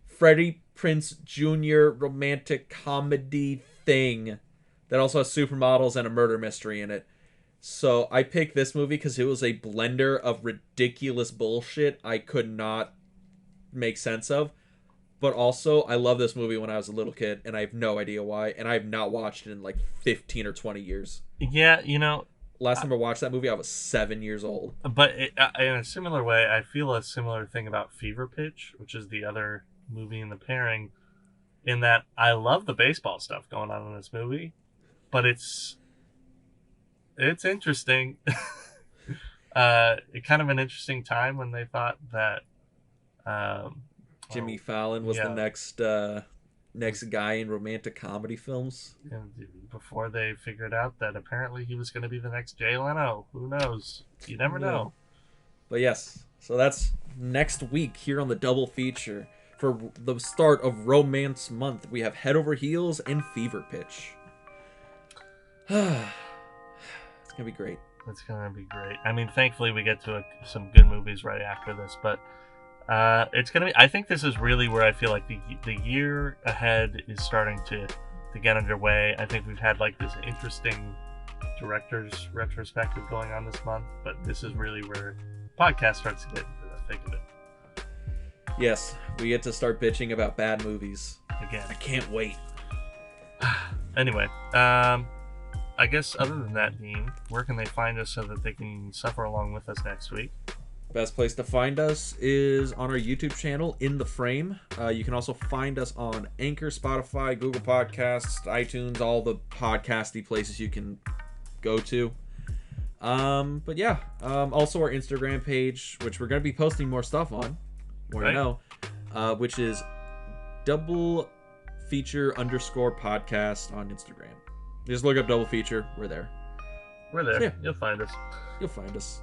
Freddie Prinze Jr. romantic comedy thing that also has supermodels and a murder mystery in it. So I picked this movie because it was a blender of ridiculous bullshit I could not make sense of. But also, I love this movie when I was a little kid, and I have no idea why. And I have not watched it in like 15 or 20 years. Yeah, Last time I watched that movie, I was 7 years old. but in a similar way, I feel a similar thing about Fever Pitch, which is the other movie in the pairing, in that I love the baseball stuff going on in this movie, but it's interesting. It kind of an interesting time when they thought that Jimmy Fallon was yeah. the next guy in romantic comedy films. And before they figured out that apparently he was going to be the next Jay Leno. Who knows? You never know. But yes, so that's next week here on the double feature. For the start of Romance Month, we have Head Over Heels and Fever Pitch. It's gonna be great. It's going to be great. I mean, thankfully we get to some good movies right after this, but it's going to be, I think this is really where I feel like the year ahead is starting to get underway. I think we've had like this interesting director's retrospective going on this month, but this is really where podcast starts to get into the thick of it. Yes, we get to start bitching about bad movies. Again. I can't wait. Anyway, I guess other than that, Dean, where can they find us so that they can suffer along with us next week? Best place to find us is on our YouTube channel, In the Frame. You can also find us on Anchor, Spotify, Google Podcasts, iTunes, all the podcasty places you can go to. But yeah, also our Instagram page, which we're going to be posting more stuff on, more to know, which is double feature _podcast on Instagram. Just look up double feature. We're there. We're there. So, yeah. You'll find us. You'll find us.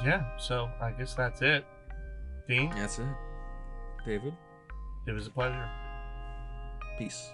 Yeah, so I guess that's it. Dean? That's it. David? It was a pleasure. Peace.